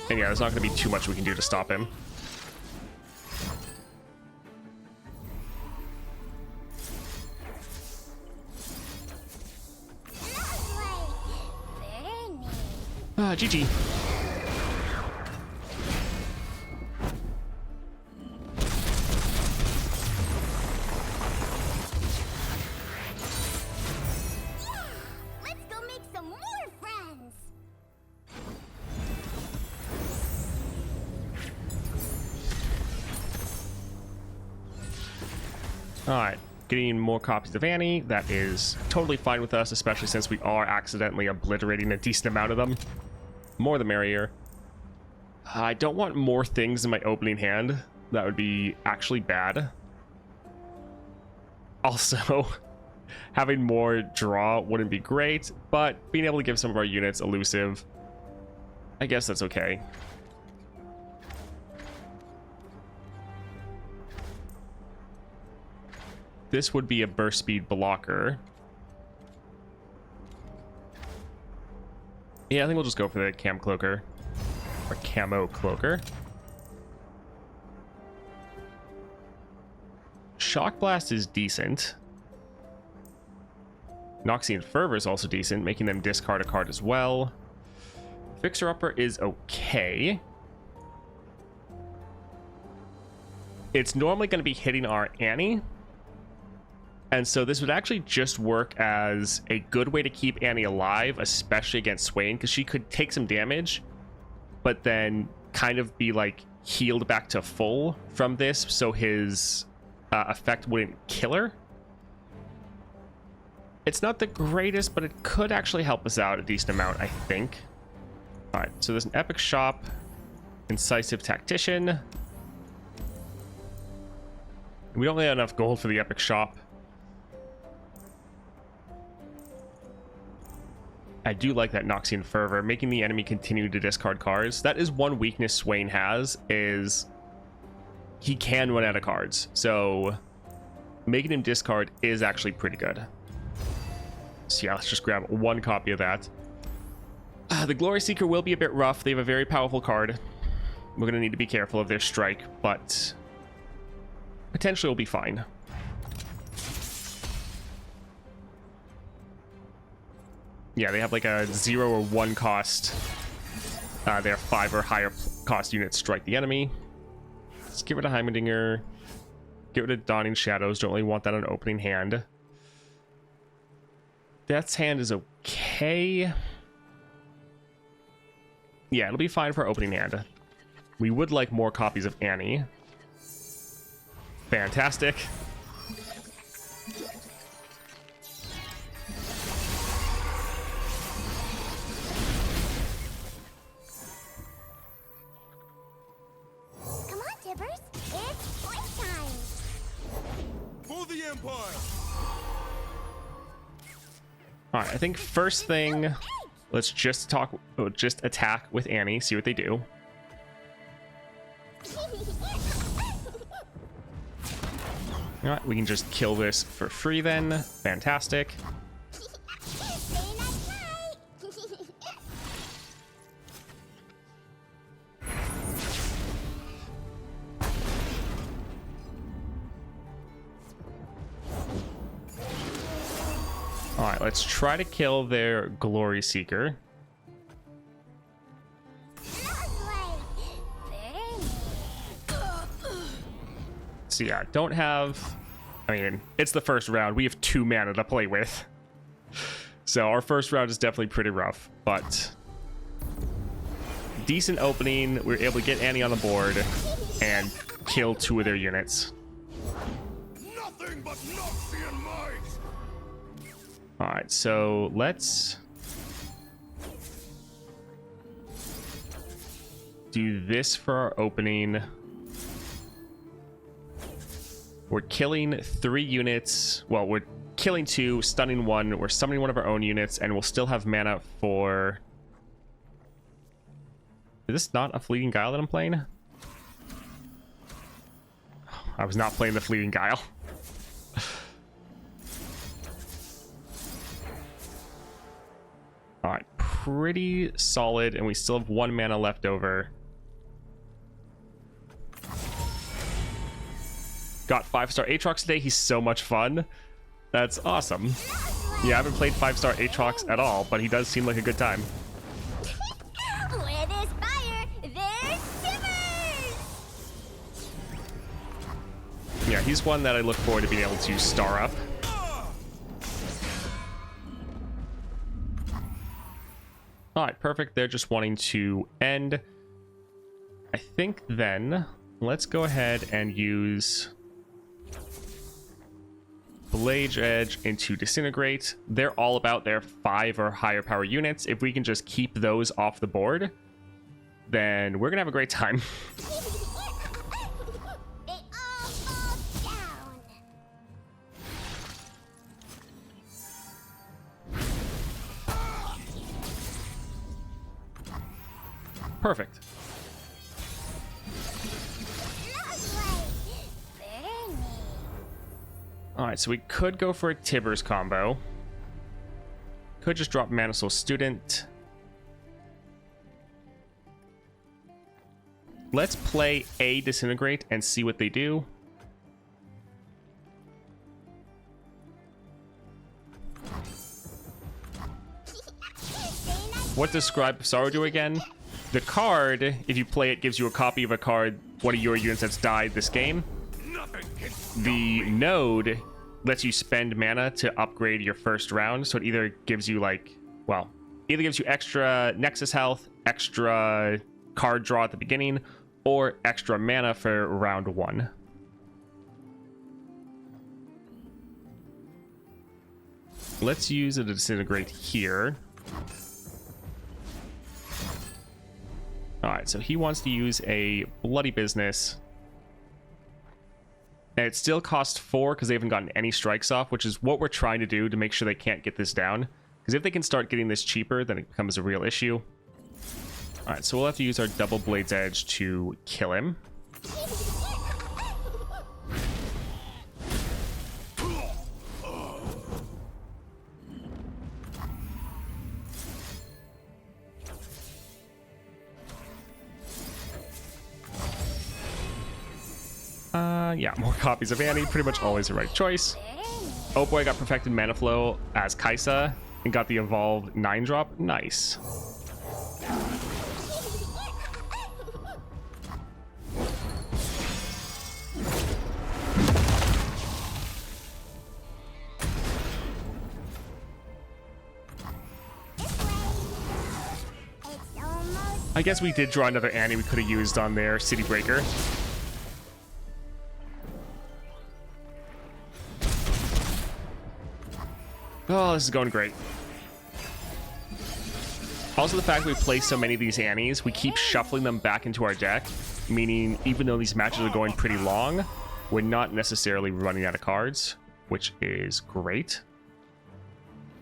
And yeah, there's not going to be too much we can do to stop him. GG. Let's go make some more friends. Alright, getting more copies of Annie. That is totally fine with us, especially since we are accidentally obliterating a decent amount of them. More the merrier. I don't want more things in my opening hand. That would be actually bad. Also, having more draw wouldn't be great, but being able to give some of our units elusive, I guess that's okay. This would be a burst speed blocker. Yeah, I think we'll just go for the cam cloaker. Or camo cloaker. Shock Blast is decent. Noxian Fervor is also decent, making them discard a card as well. Fixer Upper is okay. It's normally going to be hitting our Annie. And so this would actually just work as a good way to keep Annie alive, especially against Swain, because she could take some damage, but then kind of be like healed back to full from this, so his effect wouldn't kill her. It's not the greatest, but it could actually help us out a decent amount, I think. All right, so there's an Epic Shop, Incisive Tactician. We don't really have enough gold for the Epic Shop. I do like that Noxian Fervor, making the enemy continue to discard cards. That is one weakness Swain has, is he can run out of cards. So making him discard is actually pretty good. So yeah, let's just grab one copy of that. The Glory Seeker will be a bit rough. They have a very powerful card. We're going to need to be careful of their strike, but potentially will be fine. Yeah, they have like a 0 or 1 cost. They have 5 or higher cost units strike the enemy. Let's get rid of Heimerdinger. Get rid of Dawning Shadows. Don't really want that on opening hand. Death's Hand is okay. Yeah, it'll be fine for opening hand. We would like more copies of Annie. Fantastic. Come on, Tibbers. It's playtime. For the Empire! All right, I think first thing, let's just attack with Annie, see what they do. All right, we can just kill this for free then. Fantastic. Stay night. All right, let's try to kill their Glory Seeker. So yeah, don't have... I mean, it's the first round. We have 2 mana to play with. So our first round is definitely pretty rough, but... decent opening. We were able to get Annie on the board and kill 2 of their units. Nothing but Noxian might! Alright, so let's... do this for our opening. We're killing 3 units. Well, we're killing 2, stunning 1. We're summoning one of our own units, and we'll still have mana for... Is this not a Fleeting Guile that I'm playing? I was not playing the Fleeting Guile. Alright, pretty solid, and we still have 1 mana left over. Got 5-star Aatrox today. He's so much fun. That's awesome. Yeah, I haven't played 5-star Aatrox at all, but he does seem like a good time. Yeah, he's one that I look forward to being able to star up. Alright, perfect. They're just wanting to end. I think then let's go ahead and use Blade Edge into Disintegrate. They're all about their 5 or higher power units. If we can just keep those off the board, then we're gonna have a great time. They all fall down. Perfect. Alright, so we could go for a Tibbers combo. Could just drop Mana Soul Student. Let's play a Disintegrate and see what they do. What does Scribe of Sorrow do again? The card, if you play it, gives you a copy of a card, one of your units that's died this game. The node lets you spend mana to upgrade your first round, so it either gives you either gives you extra Nexus health, extra card draw at the beginning, or extra mana for round 1. Let's use a Disintegrate here. Alright, so he wants to use a Bloody Business. And it still costs 4 because they haven't gotten any strikes off, which is what we're trying to do to make sure they can't get this down. Because if they can start getting this cheaper, then it becomes a real issue. Alright, so we'll have to use our double Blade's Edge to kill him. Yeah, more copies of Annie, pretty much always the right choice. Oh boy, got Perfected Mana Flow as Kaisa and got the Evolved 9-drop. Nice. I guess we did draw another Annie we could have used on their City Breaker. Oh, this is going great. Also, the fact we play so many of these Annies, we keep shuffling them back into our deck, meaning even though these matches are going pretty long, we're not necessarily running out of cards, which is great.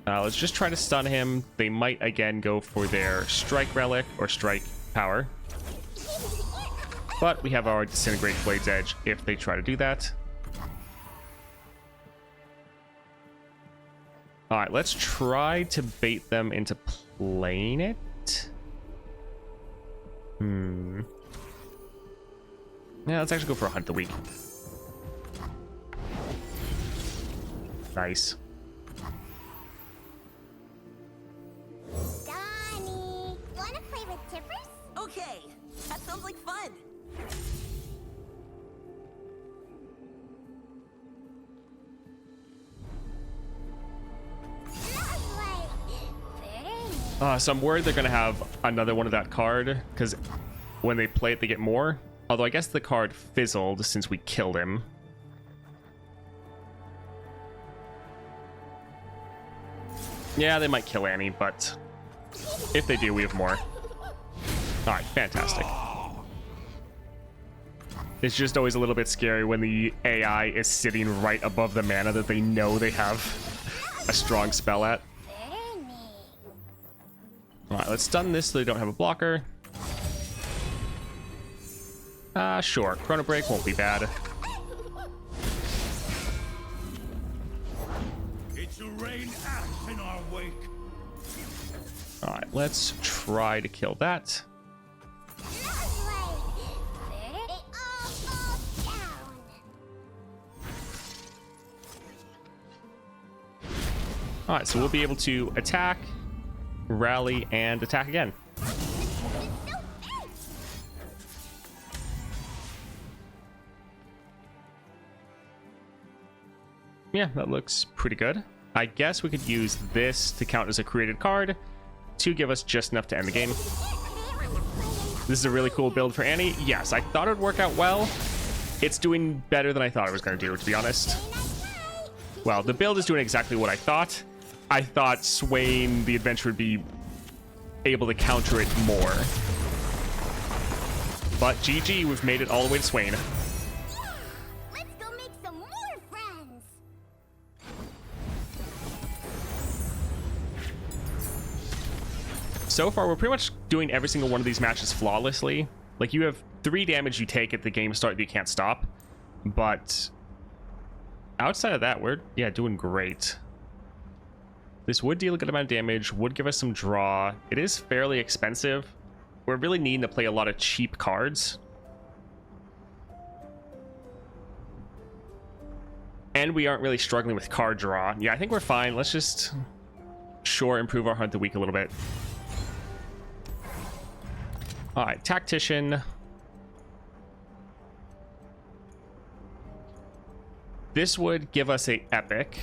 Let's just try to stun him. They might again go for their Strike Relic or Strike Power. But we have our Disintegrate Blade's Edge if they try to do that. Alright, let's try to bait them into playing it. Yeah, let's actually go for a Hunt the Weak. Nice. Donnie, wanna play with Tippers? Okay, that sounds like fun. So I'm worried they're going to have another one of that card, because when they play it, they get more. Although I guess the card fizzled since we killed him. Yeah, they might kill Annie, but if they do, we have more. Alright, fantastic. It's just always a little bit scary when the AI is sitting right above the mana that they know they have a strong spell at. Alright, let's stun this so they don't have a blocker. Sure. Chrono Break won't be bad. It's a rain ash in our wake. Alright, let's try to kill that. Alright, so we'll be able to attack, rally, and attack again. Yeah, that looks pretty good. I guess we could use this to count as a created card to give us just enough to end the game. This is a really cool build for Annie. Yes, I thought it would work out well. It's doing better than I thought it was going to do, to be honest. Well, the build is doing exactly what I thought. I thought Swain, the adventure, would be able to counter it more. But GG, we've made it all the way to Swain. Yeah! Let's go make some more friends! So far, we're pretty much doing every single one of these matches flawlessly. Like, you have 3 damage you take at the game start that you can't stop. But outside of that, we're, yeah, doing great. This would deal a good amount of damage, would give us some draw. It is fairly expensive. We're really needing to play a lot of cheap cards. And we aren't really struggling with card draw. Yeah, I think we're fine. Let's just, sure, improve our Hunt the Week a little bit. All right, Tactician. This would give us a Epic.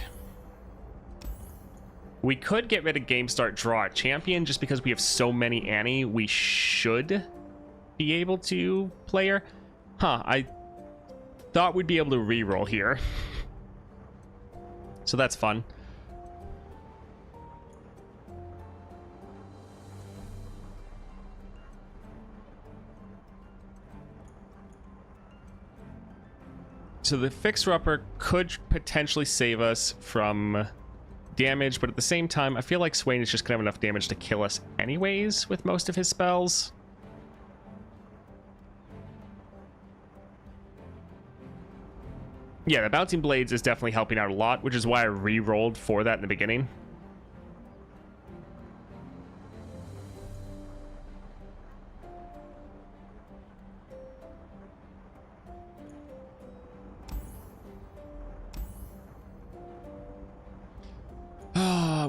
We could get rid of Game Start Draw at Champion just because we have so many Annie. We should be able to play her. Huh, I thought we'd be able to reroll here. So that's fun. So the Fixer Upper could potentially save us from damage, but at the same time, I feel like Swain is just gonna have enough damage to kill us anyways with most of his spells. Yeah, the Bouncing Blades is definitely helping out a lot, which is why I re-rolled for that in the beginning.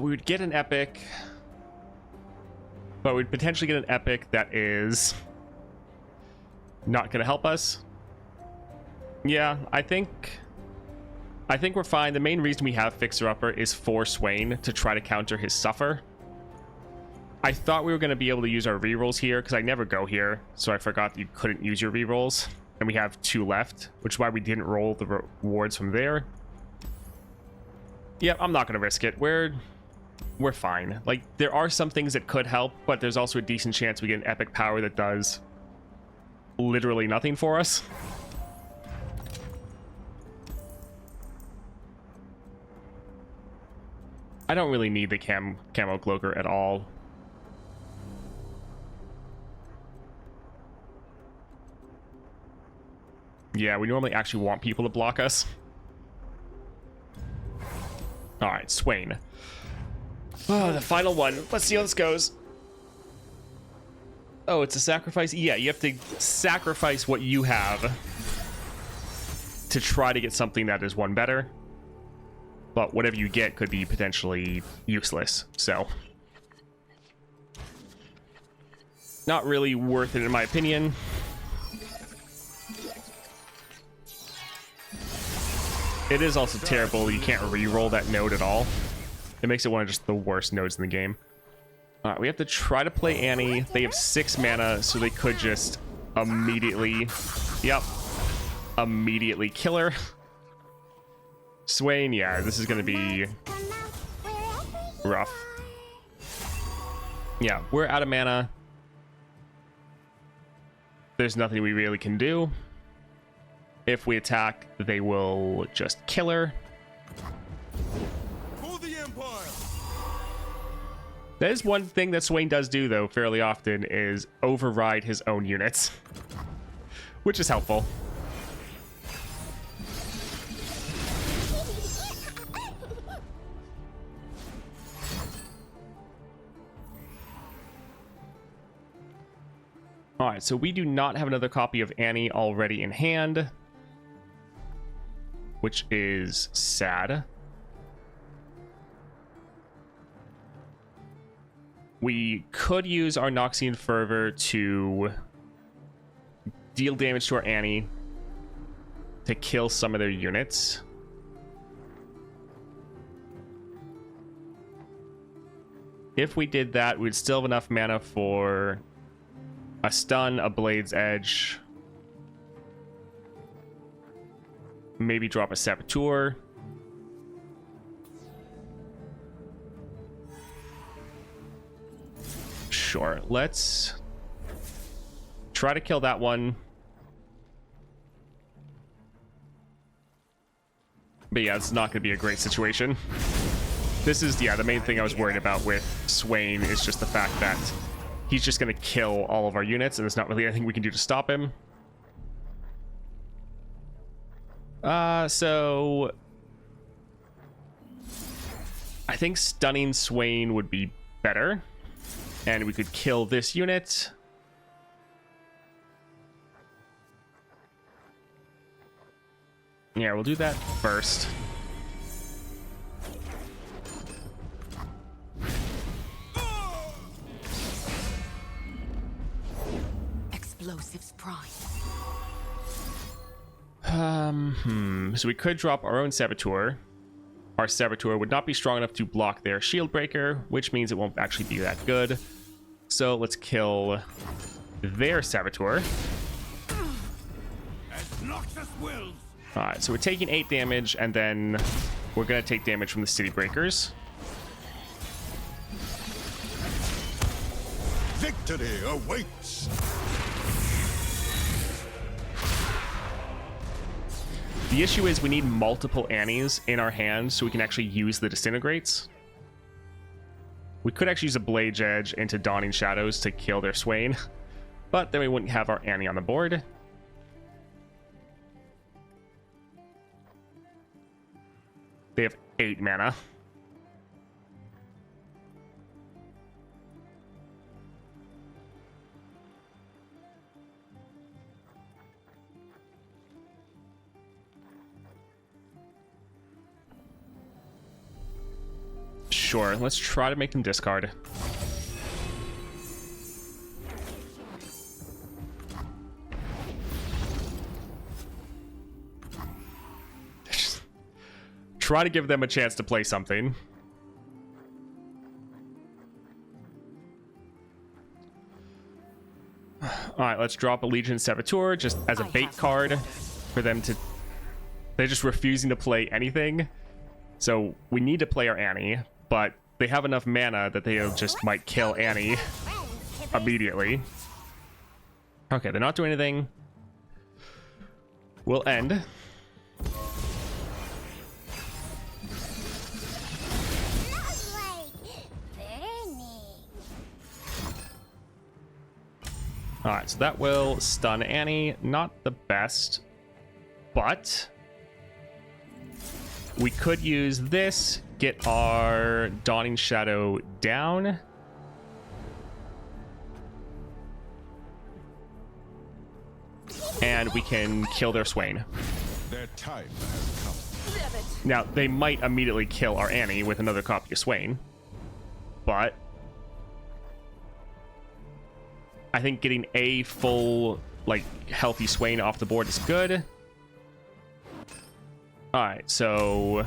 We would get an Epic, but we'd potentially get an Epic that is not going to help us. Yeah, I think we're fine. The main reason we have Fixer Upper is for Swain to try to counter his Suffer. I thought we were going to be able to use our rerolls here because I never go here, so I forgot that you couldn't use your rerolls, and we have 2 left, which is why we didn't roll the rewards from there. Yeah, I'm not going to risk it. We're fine. Like, there are some things that could help, but there's also a decent chance we get an Epic power that does literally nothing for us. I don't really need the camo cloaker at all. Yeah, we normally actually want people to block us. All right, Swain. Oh, the final one. Let's see how this goes. Oh, it's a sacrifice? Yeah, you have to sacrifice what you have to try to get something that is one better. But whatever you get could be potentially useless, so. Not really worth it in my opinion. It is also terrible you can't re-roll that node at all. It makes it one of just the worst nodes in the game. Alright, we have to try to play Annie. They have 6 mana, so they could just immediately... Yep. Immediately kill her. Swain, yeah, this is gonna be rough. Yeah, we're out of mana. There's nothing we really can do. If we attack, they will just kill her. For the Empire! That is one thing that Swain does do, though, fairly often, is override his own units. Which is helpful. Alright, so we do not have another copy of Annie already in hand, which is sad. We could use our Noxian Fervor to deal damage to our Annie to kill some of their units. If we did that, we'd still have enough mana for a stun, a Blade's Edge, maybe drop a Saboteur. Sure, let's try to kill that one. But yeah, it's not going to be a great situation. This is, yeah, the main thing I was worried about with Swain is just the fact that he's just going to kill all of our units, and there's not really anything we can do to stop him. So I think stunning Swain would be better, and we could kill this unit. Yeah, we'll do that first. Explosives prime. So we could drop our own Saboteur. Our Saboteur would not be strong enough to block their Shield Breaker, which means it won't actually be that good. So let's kill their Saboteur. As Noxus wills. Alright, so we're taking 8 damage, and then we're going to take damage from the City Breakers. Victory awaits. The issue is we need multiple Annies in our hands so we can actually use the Disintegrates. We could actually use a Blade's Edge into Dawning Shadows to kill their Swain, but then we wouldn't have our Annie on the board. They have 8 mana. Sure, let's try to make them discard. Try to give them a chance to play something. Alright, let's drop a Legion Saboteur just as a bait card for them to... They're just refusing to play anything. So we need to play our Annie, but they have enough mana that they just might kill Annie immediately. Okay, they're not doing anything. We'll end. Alright, so that will stun Annie. Not the best, but we could use this, get our Dawning Shadow down. And we can kill their Swain. Their time has come. Now, they might immediately kill our Annie with another copy of Swain, but I think getting a full, like, healthy Swain off the board is good. Alright, so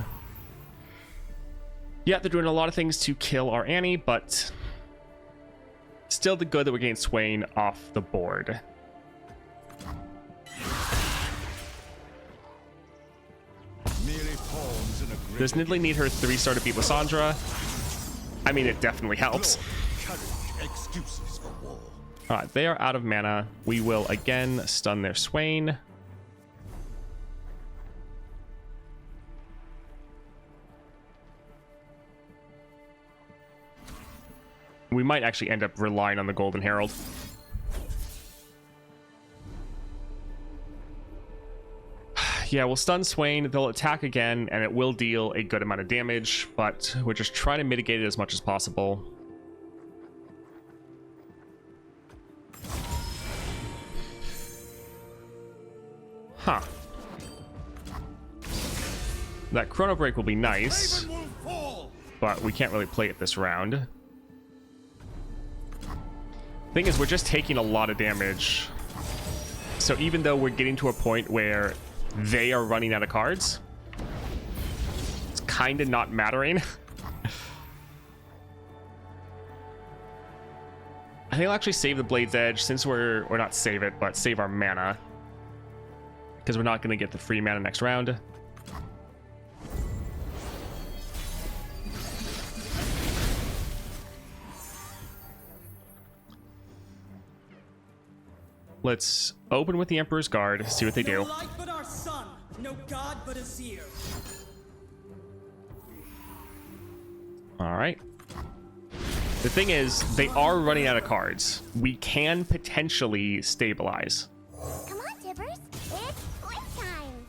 yeah, they're doing a lot of things to kill our Annie, but still the good that we're getting Swain off the board. Does Nidalee need her 3-star to beat Lysandra? I mean, it definitely helps. Excuses for war. Alright, they are out of mana. We will again stun their Swain. We might actually end up relying on the Golden Herald. Yeah, we'll stun Swain, they'll attack again, and it will deal a good amount of damage, but we're just trying to mitigate it as much as possible. Huh. That Chrono Break will be nice, but we can't really play it this round. Thing is, we're just taking a lot of damage. So even though we're getting to a point where they are running out of cards, it's kind of not mattering. I think I'll actually save the Blade's Edge since or not save it, but save our mana. Because we're not going to get the free mana next round. Let's open with the Emperor's Guard, see what they do. No light but our sun, no god but Azir. All right. The thing is, they are running out of cards. We can potentially stabilize. Come on, Tibbers. It's playtime.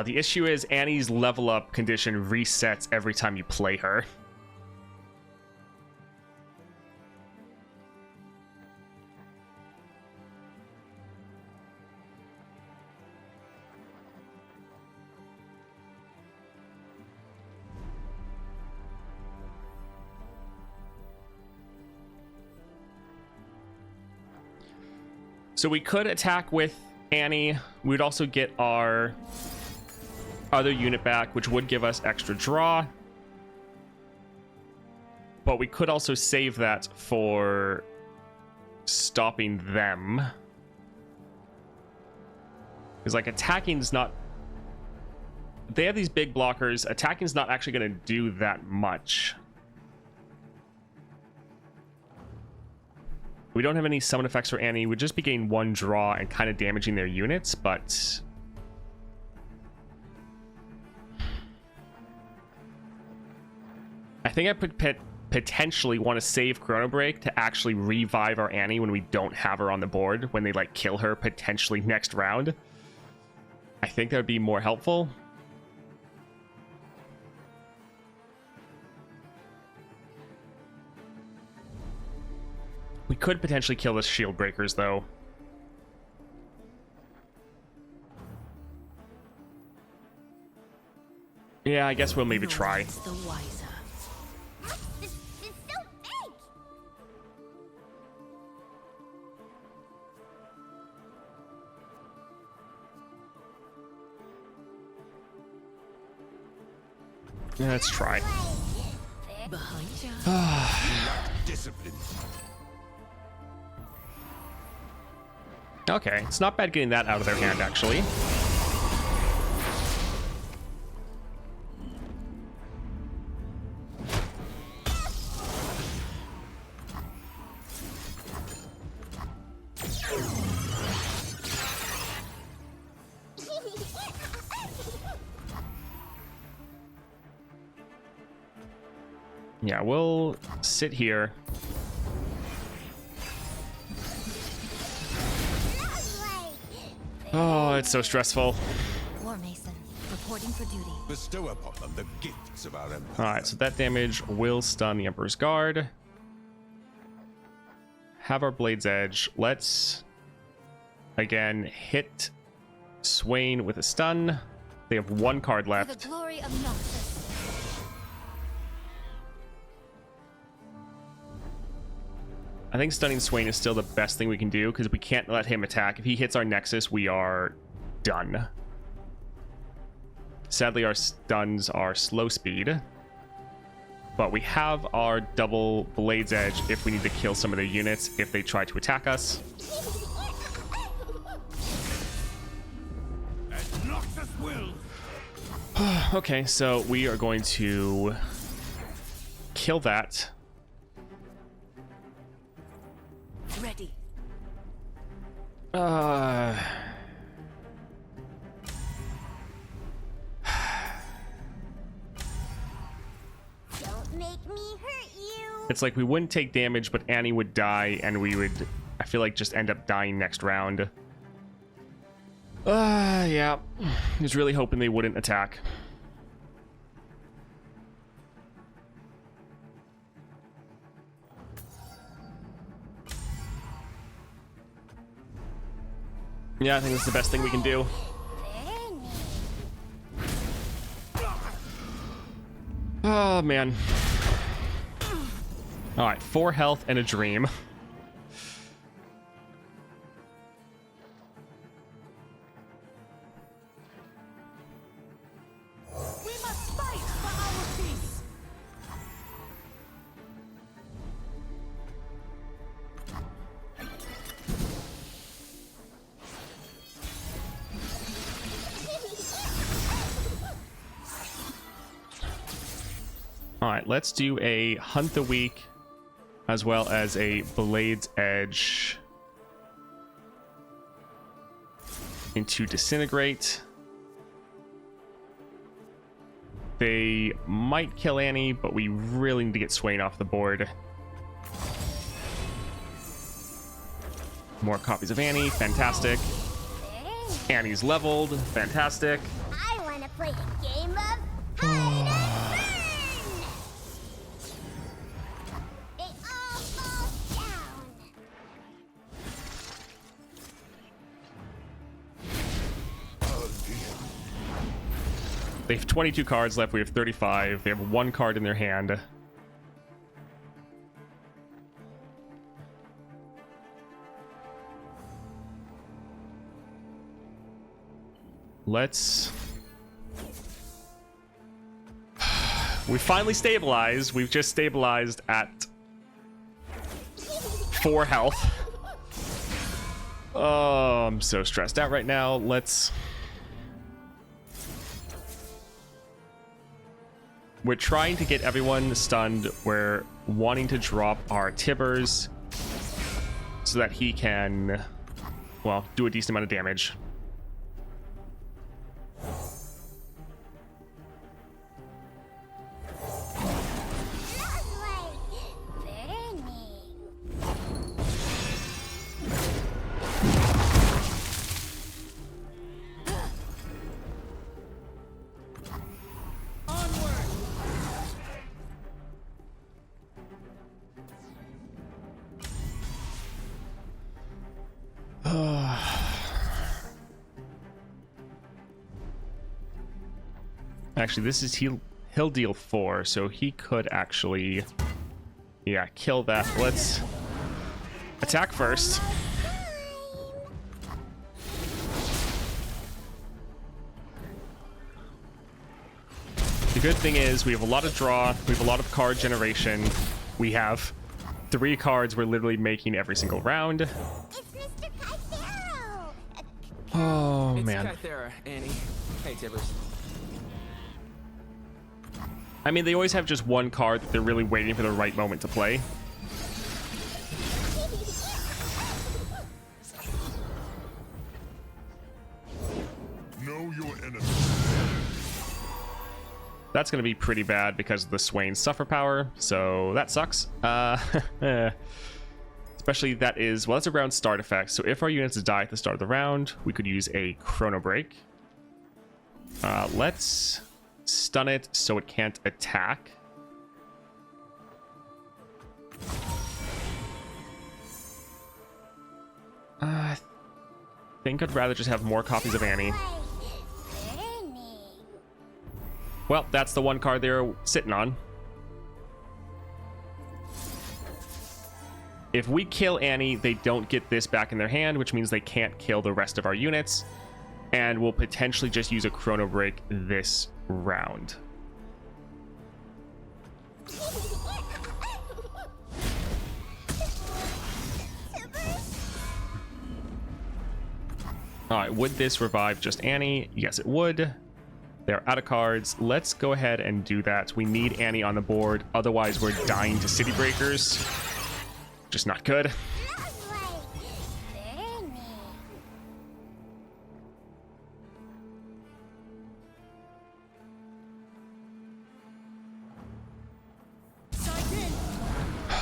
The issue is Annie's level up condition resets every time you play her. So we could attack with Annie. We'd also get our other unit back, which would give us extra draw. But we could also save that for stopping them. Because, like, attacking's not... They have these big blockers. Attacking's not actually going to do that much. We don't have any summon effects for Annie. We'd just be getting one draw and kind of damaging their units, but... I think I potentially want to save Chrono Break to actually revive our Annie when we don't have her on the board, when they, like, kill her potentially next round. I think that would be more helpful. We could potentially kill the shield breakers, though. Yeah, I guess we'll maybe try. The wiser. This is so big. Yeah, let's try. Behind you. Discipline. Okay, it's not bad getting that out of their hand, actually. Yeah, we'll sit here. Oh, it's so stressful. War Mason, reporting for duty. Bestow upon them the gifts of our empire. Alright, so that damage will stun the Emperor's Guard. Have our Blade's Edge. Let's, again, hit Swain with a stun. They have one card For left. the glory of Noxus. I think stunning Swain is still the best thing we can do, because we can't let him attack. If he hits our Nexus, we are done. Sadly, our stuns are slow speed. But we have our double Blade's Edge if we need to kill some of their units if they try to attack us. And Noxus will. Okay, so we are going to kill that. Ready. Don't make me hurt you. It's like we wouldn't take damage, but Annie would die, and we would, I feel like, just end up dying next round. Yeah. I was really hoping they wouldn't attack. Yeah, I think that's the best thing we can do. Oh, man. Alright, 4 health and a dream. We must fight. All right, let's do a Hunt the Weak as well as a Blade's Edge into Disintegrate. They might kill Annie, but we really need to get Swain off the board. More copies of Annie, fantastic. Annie's leveled, fantastic. I want to play a game of hide and burn. They all fall down. They have 22 cards left. We have 35. They have 1 card in their hand. Let's... We finally stabilized. We've just stabilized at 4 health. Oh, I'm so stressed out right now. Let's... We're trying to get everyone stunned. We're wanting to drop our Tibbers so that he can, well, do a decent amount of damage. Actually, this is he'll deal 4, so he could actually, yeah, kill that. Let's attack first. The good thing is we have a lot of draw, we have a lot of card generation. We have 3 cards we're literally making every single round. It's Mr. Kythero. Oh, It's man. Kythera, Annie. Hey, Tibbers. I mean, they always have just 1 card that they're really waiting for the right moment to play. Know your enemy. That's going to be pretty bad because of the Swain Suffer power, so that sucks. Especially that is, well, that's a round start effect, so if our units die at the start of the round, we could use a Chrono Break. Let's stun it so it can't attack. I think I'd rather just have more copies of Annie. Well, that's the 1 card they're sitting on. If we kill Annie, they don't get this back in their hand, which means they can't kill the rest of our units. And we'll potentially just use a Chrono Break this round. Alright, would this revive just Annie? Yes, it would. They're out of cards. Let's go ahead and do that. We need Annie on the board. Otherwise, we're dying to City Breakers. Just not good.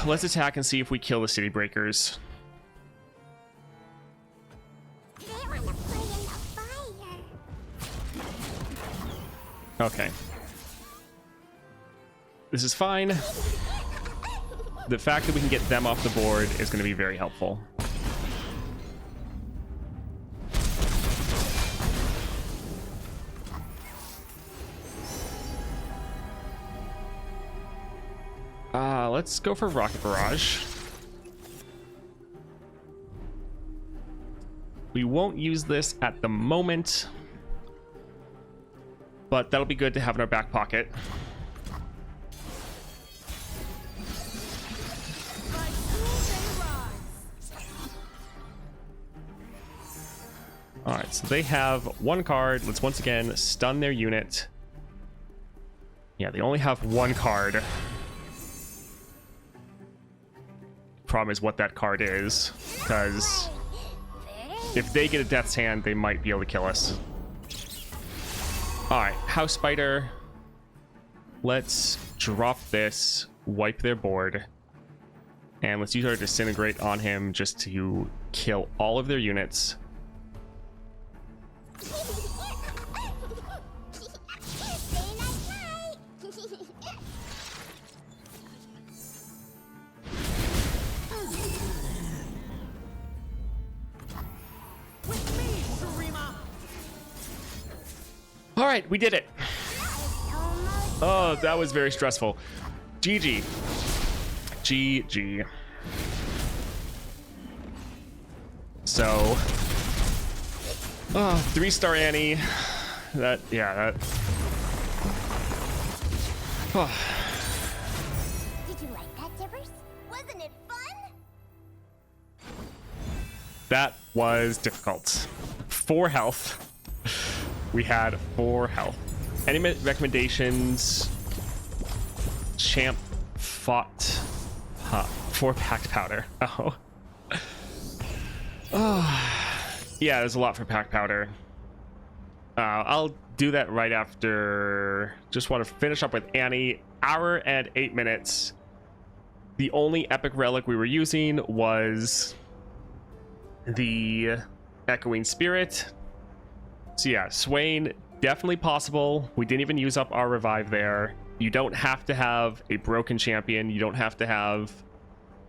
Let's attack and see if we kill the City Breakers. Okay. This is fine. The fact that we can get them off the board is going to be very helpful. Let's go for Rocket Barrage. We won't use this at the moment, but that'll be good to have in our back pocket. All right, so they have 1 card. Let's once again stun their unit. Yeah, they only have one card. Problem is what that card is, because if they get a Death's Hand, they might be able to kill us. Alright, House Spider. Let's drop this, wipe their board, and let's use our Disintegrate on him just to kill all of their units. All right, we did it. Oh, that was very stressful. GG. GG. So, 3-star Annie. That, yeah, that. Oh. Did you like that, Tibbers? Wasn't it fun? That was difficult. 4 health. We had 4 health. Any recommendations? Champ fought 4 packed powder. Oh. Oh. Yeah, there's a lot for packed powder. I'll do that right after. Just want to finish up with Annie. Hour and 8 minutes. The only epic relic we were using was the Echoing Spirit. So yeah, Swain, definitely possible. We didn't even use up our revive there. You don't have to have a broken champion. You don't have to have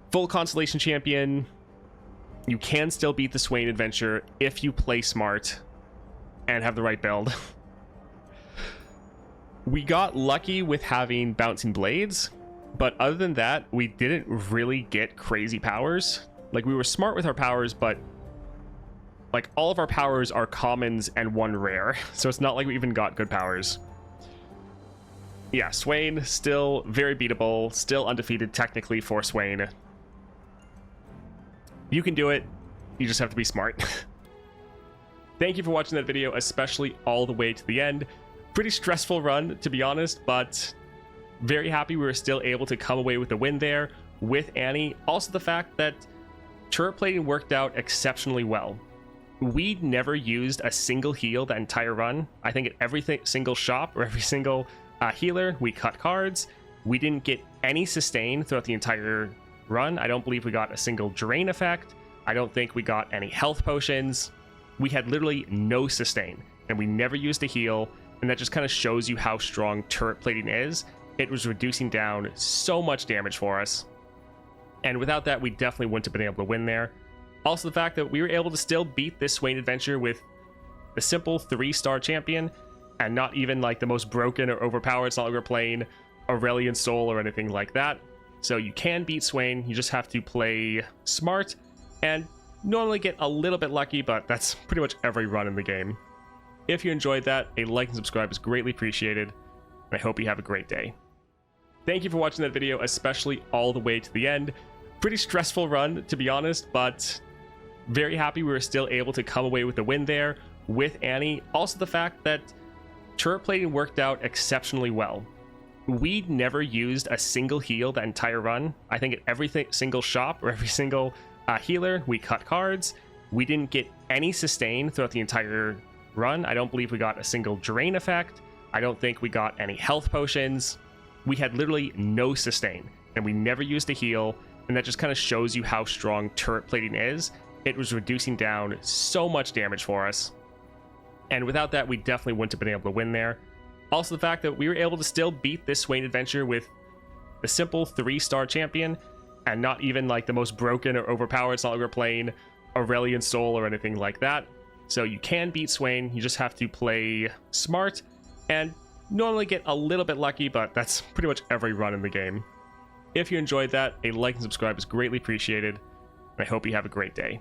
full constellation champion. You can still beat the Swain adventure if you play smart and have the right build. We got lucky with having bouncing blades, but other than that, we didn't really get crazy powers. Like, we were smart with our powers, but like, all of our powers are commons and 1 rare, so it's not like we even got good powers. Yeah, Swain, still very beatable, still undefeated technically for Swain. You can do it, you just have to be smart. Thank you for watching that video, especially all the way to the end. Pretty stressful run, to be honest, but very happy we were still able to come away with the win there with Annie. Also the fact that turret plating worked out exceptionally well. We never used a single heal that entire run. I think at every single shop or every single healer, we cut cards. We didn't get any sustain throughout the entire run. I don't believe we got a single drain effect. I don't think we got any health potions. We had literally no sustain, and we never used a heal, and that just kind of shows you how strong turret plating is. It was reducing down so much damage for us, and without that, we definitely wouldn't have been able to win there. Also, the fact that we were able to still beat this Swain adventure with the simple 3-star champion and not even like the most broken or overpowered. It's not like we're playing Aurelian Soul or anything like that. So you can beat Swain, you just have to play smart and normally get a little bit lucky, but that's pretty much every run in the game. If you enjoyed that, a like and subscribe is greatly appreciated, and I hope you have a great day. Thank you for watching that video, especially all the way to the end. Pretty stressful run, to be honest, but very happy we were still able to come away with the win there with Annie. Also the fact that turret plating worked out exceptionally well. We never used a single heal that entire run. I think at every single shop or every single healer, we cut cards. We didn't get any sustain throughout the entire run. I don't believe we got a single drain effect. I don't think we got any health potions. We had literally no sustain, and we never used a heal, and that just kind of shows you how strong turret plating is. It was reducing down so much damage for us, and without that, we definitely wouldn't have been able to win there. Also, the fact that we were able to still beat this Swain adventure with the simple 3-star champion and not even like the most broken or overpowered. It's not like we're playing Aurelian Soul or anything like that. So you can beat Swain, you just have to play smart and normally get a little bit lucky, but that's pretty much every run in the game. If you enjoyed that, a like and subscribe is greatly appreciated, and I hope you have a great day.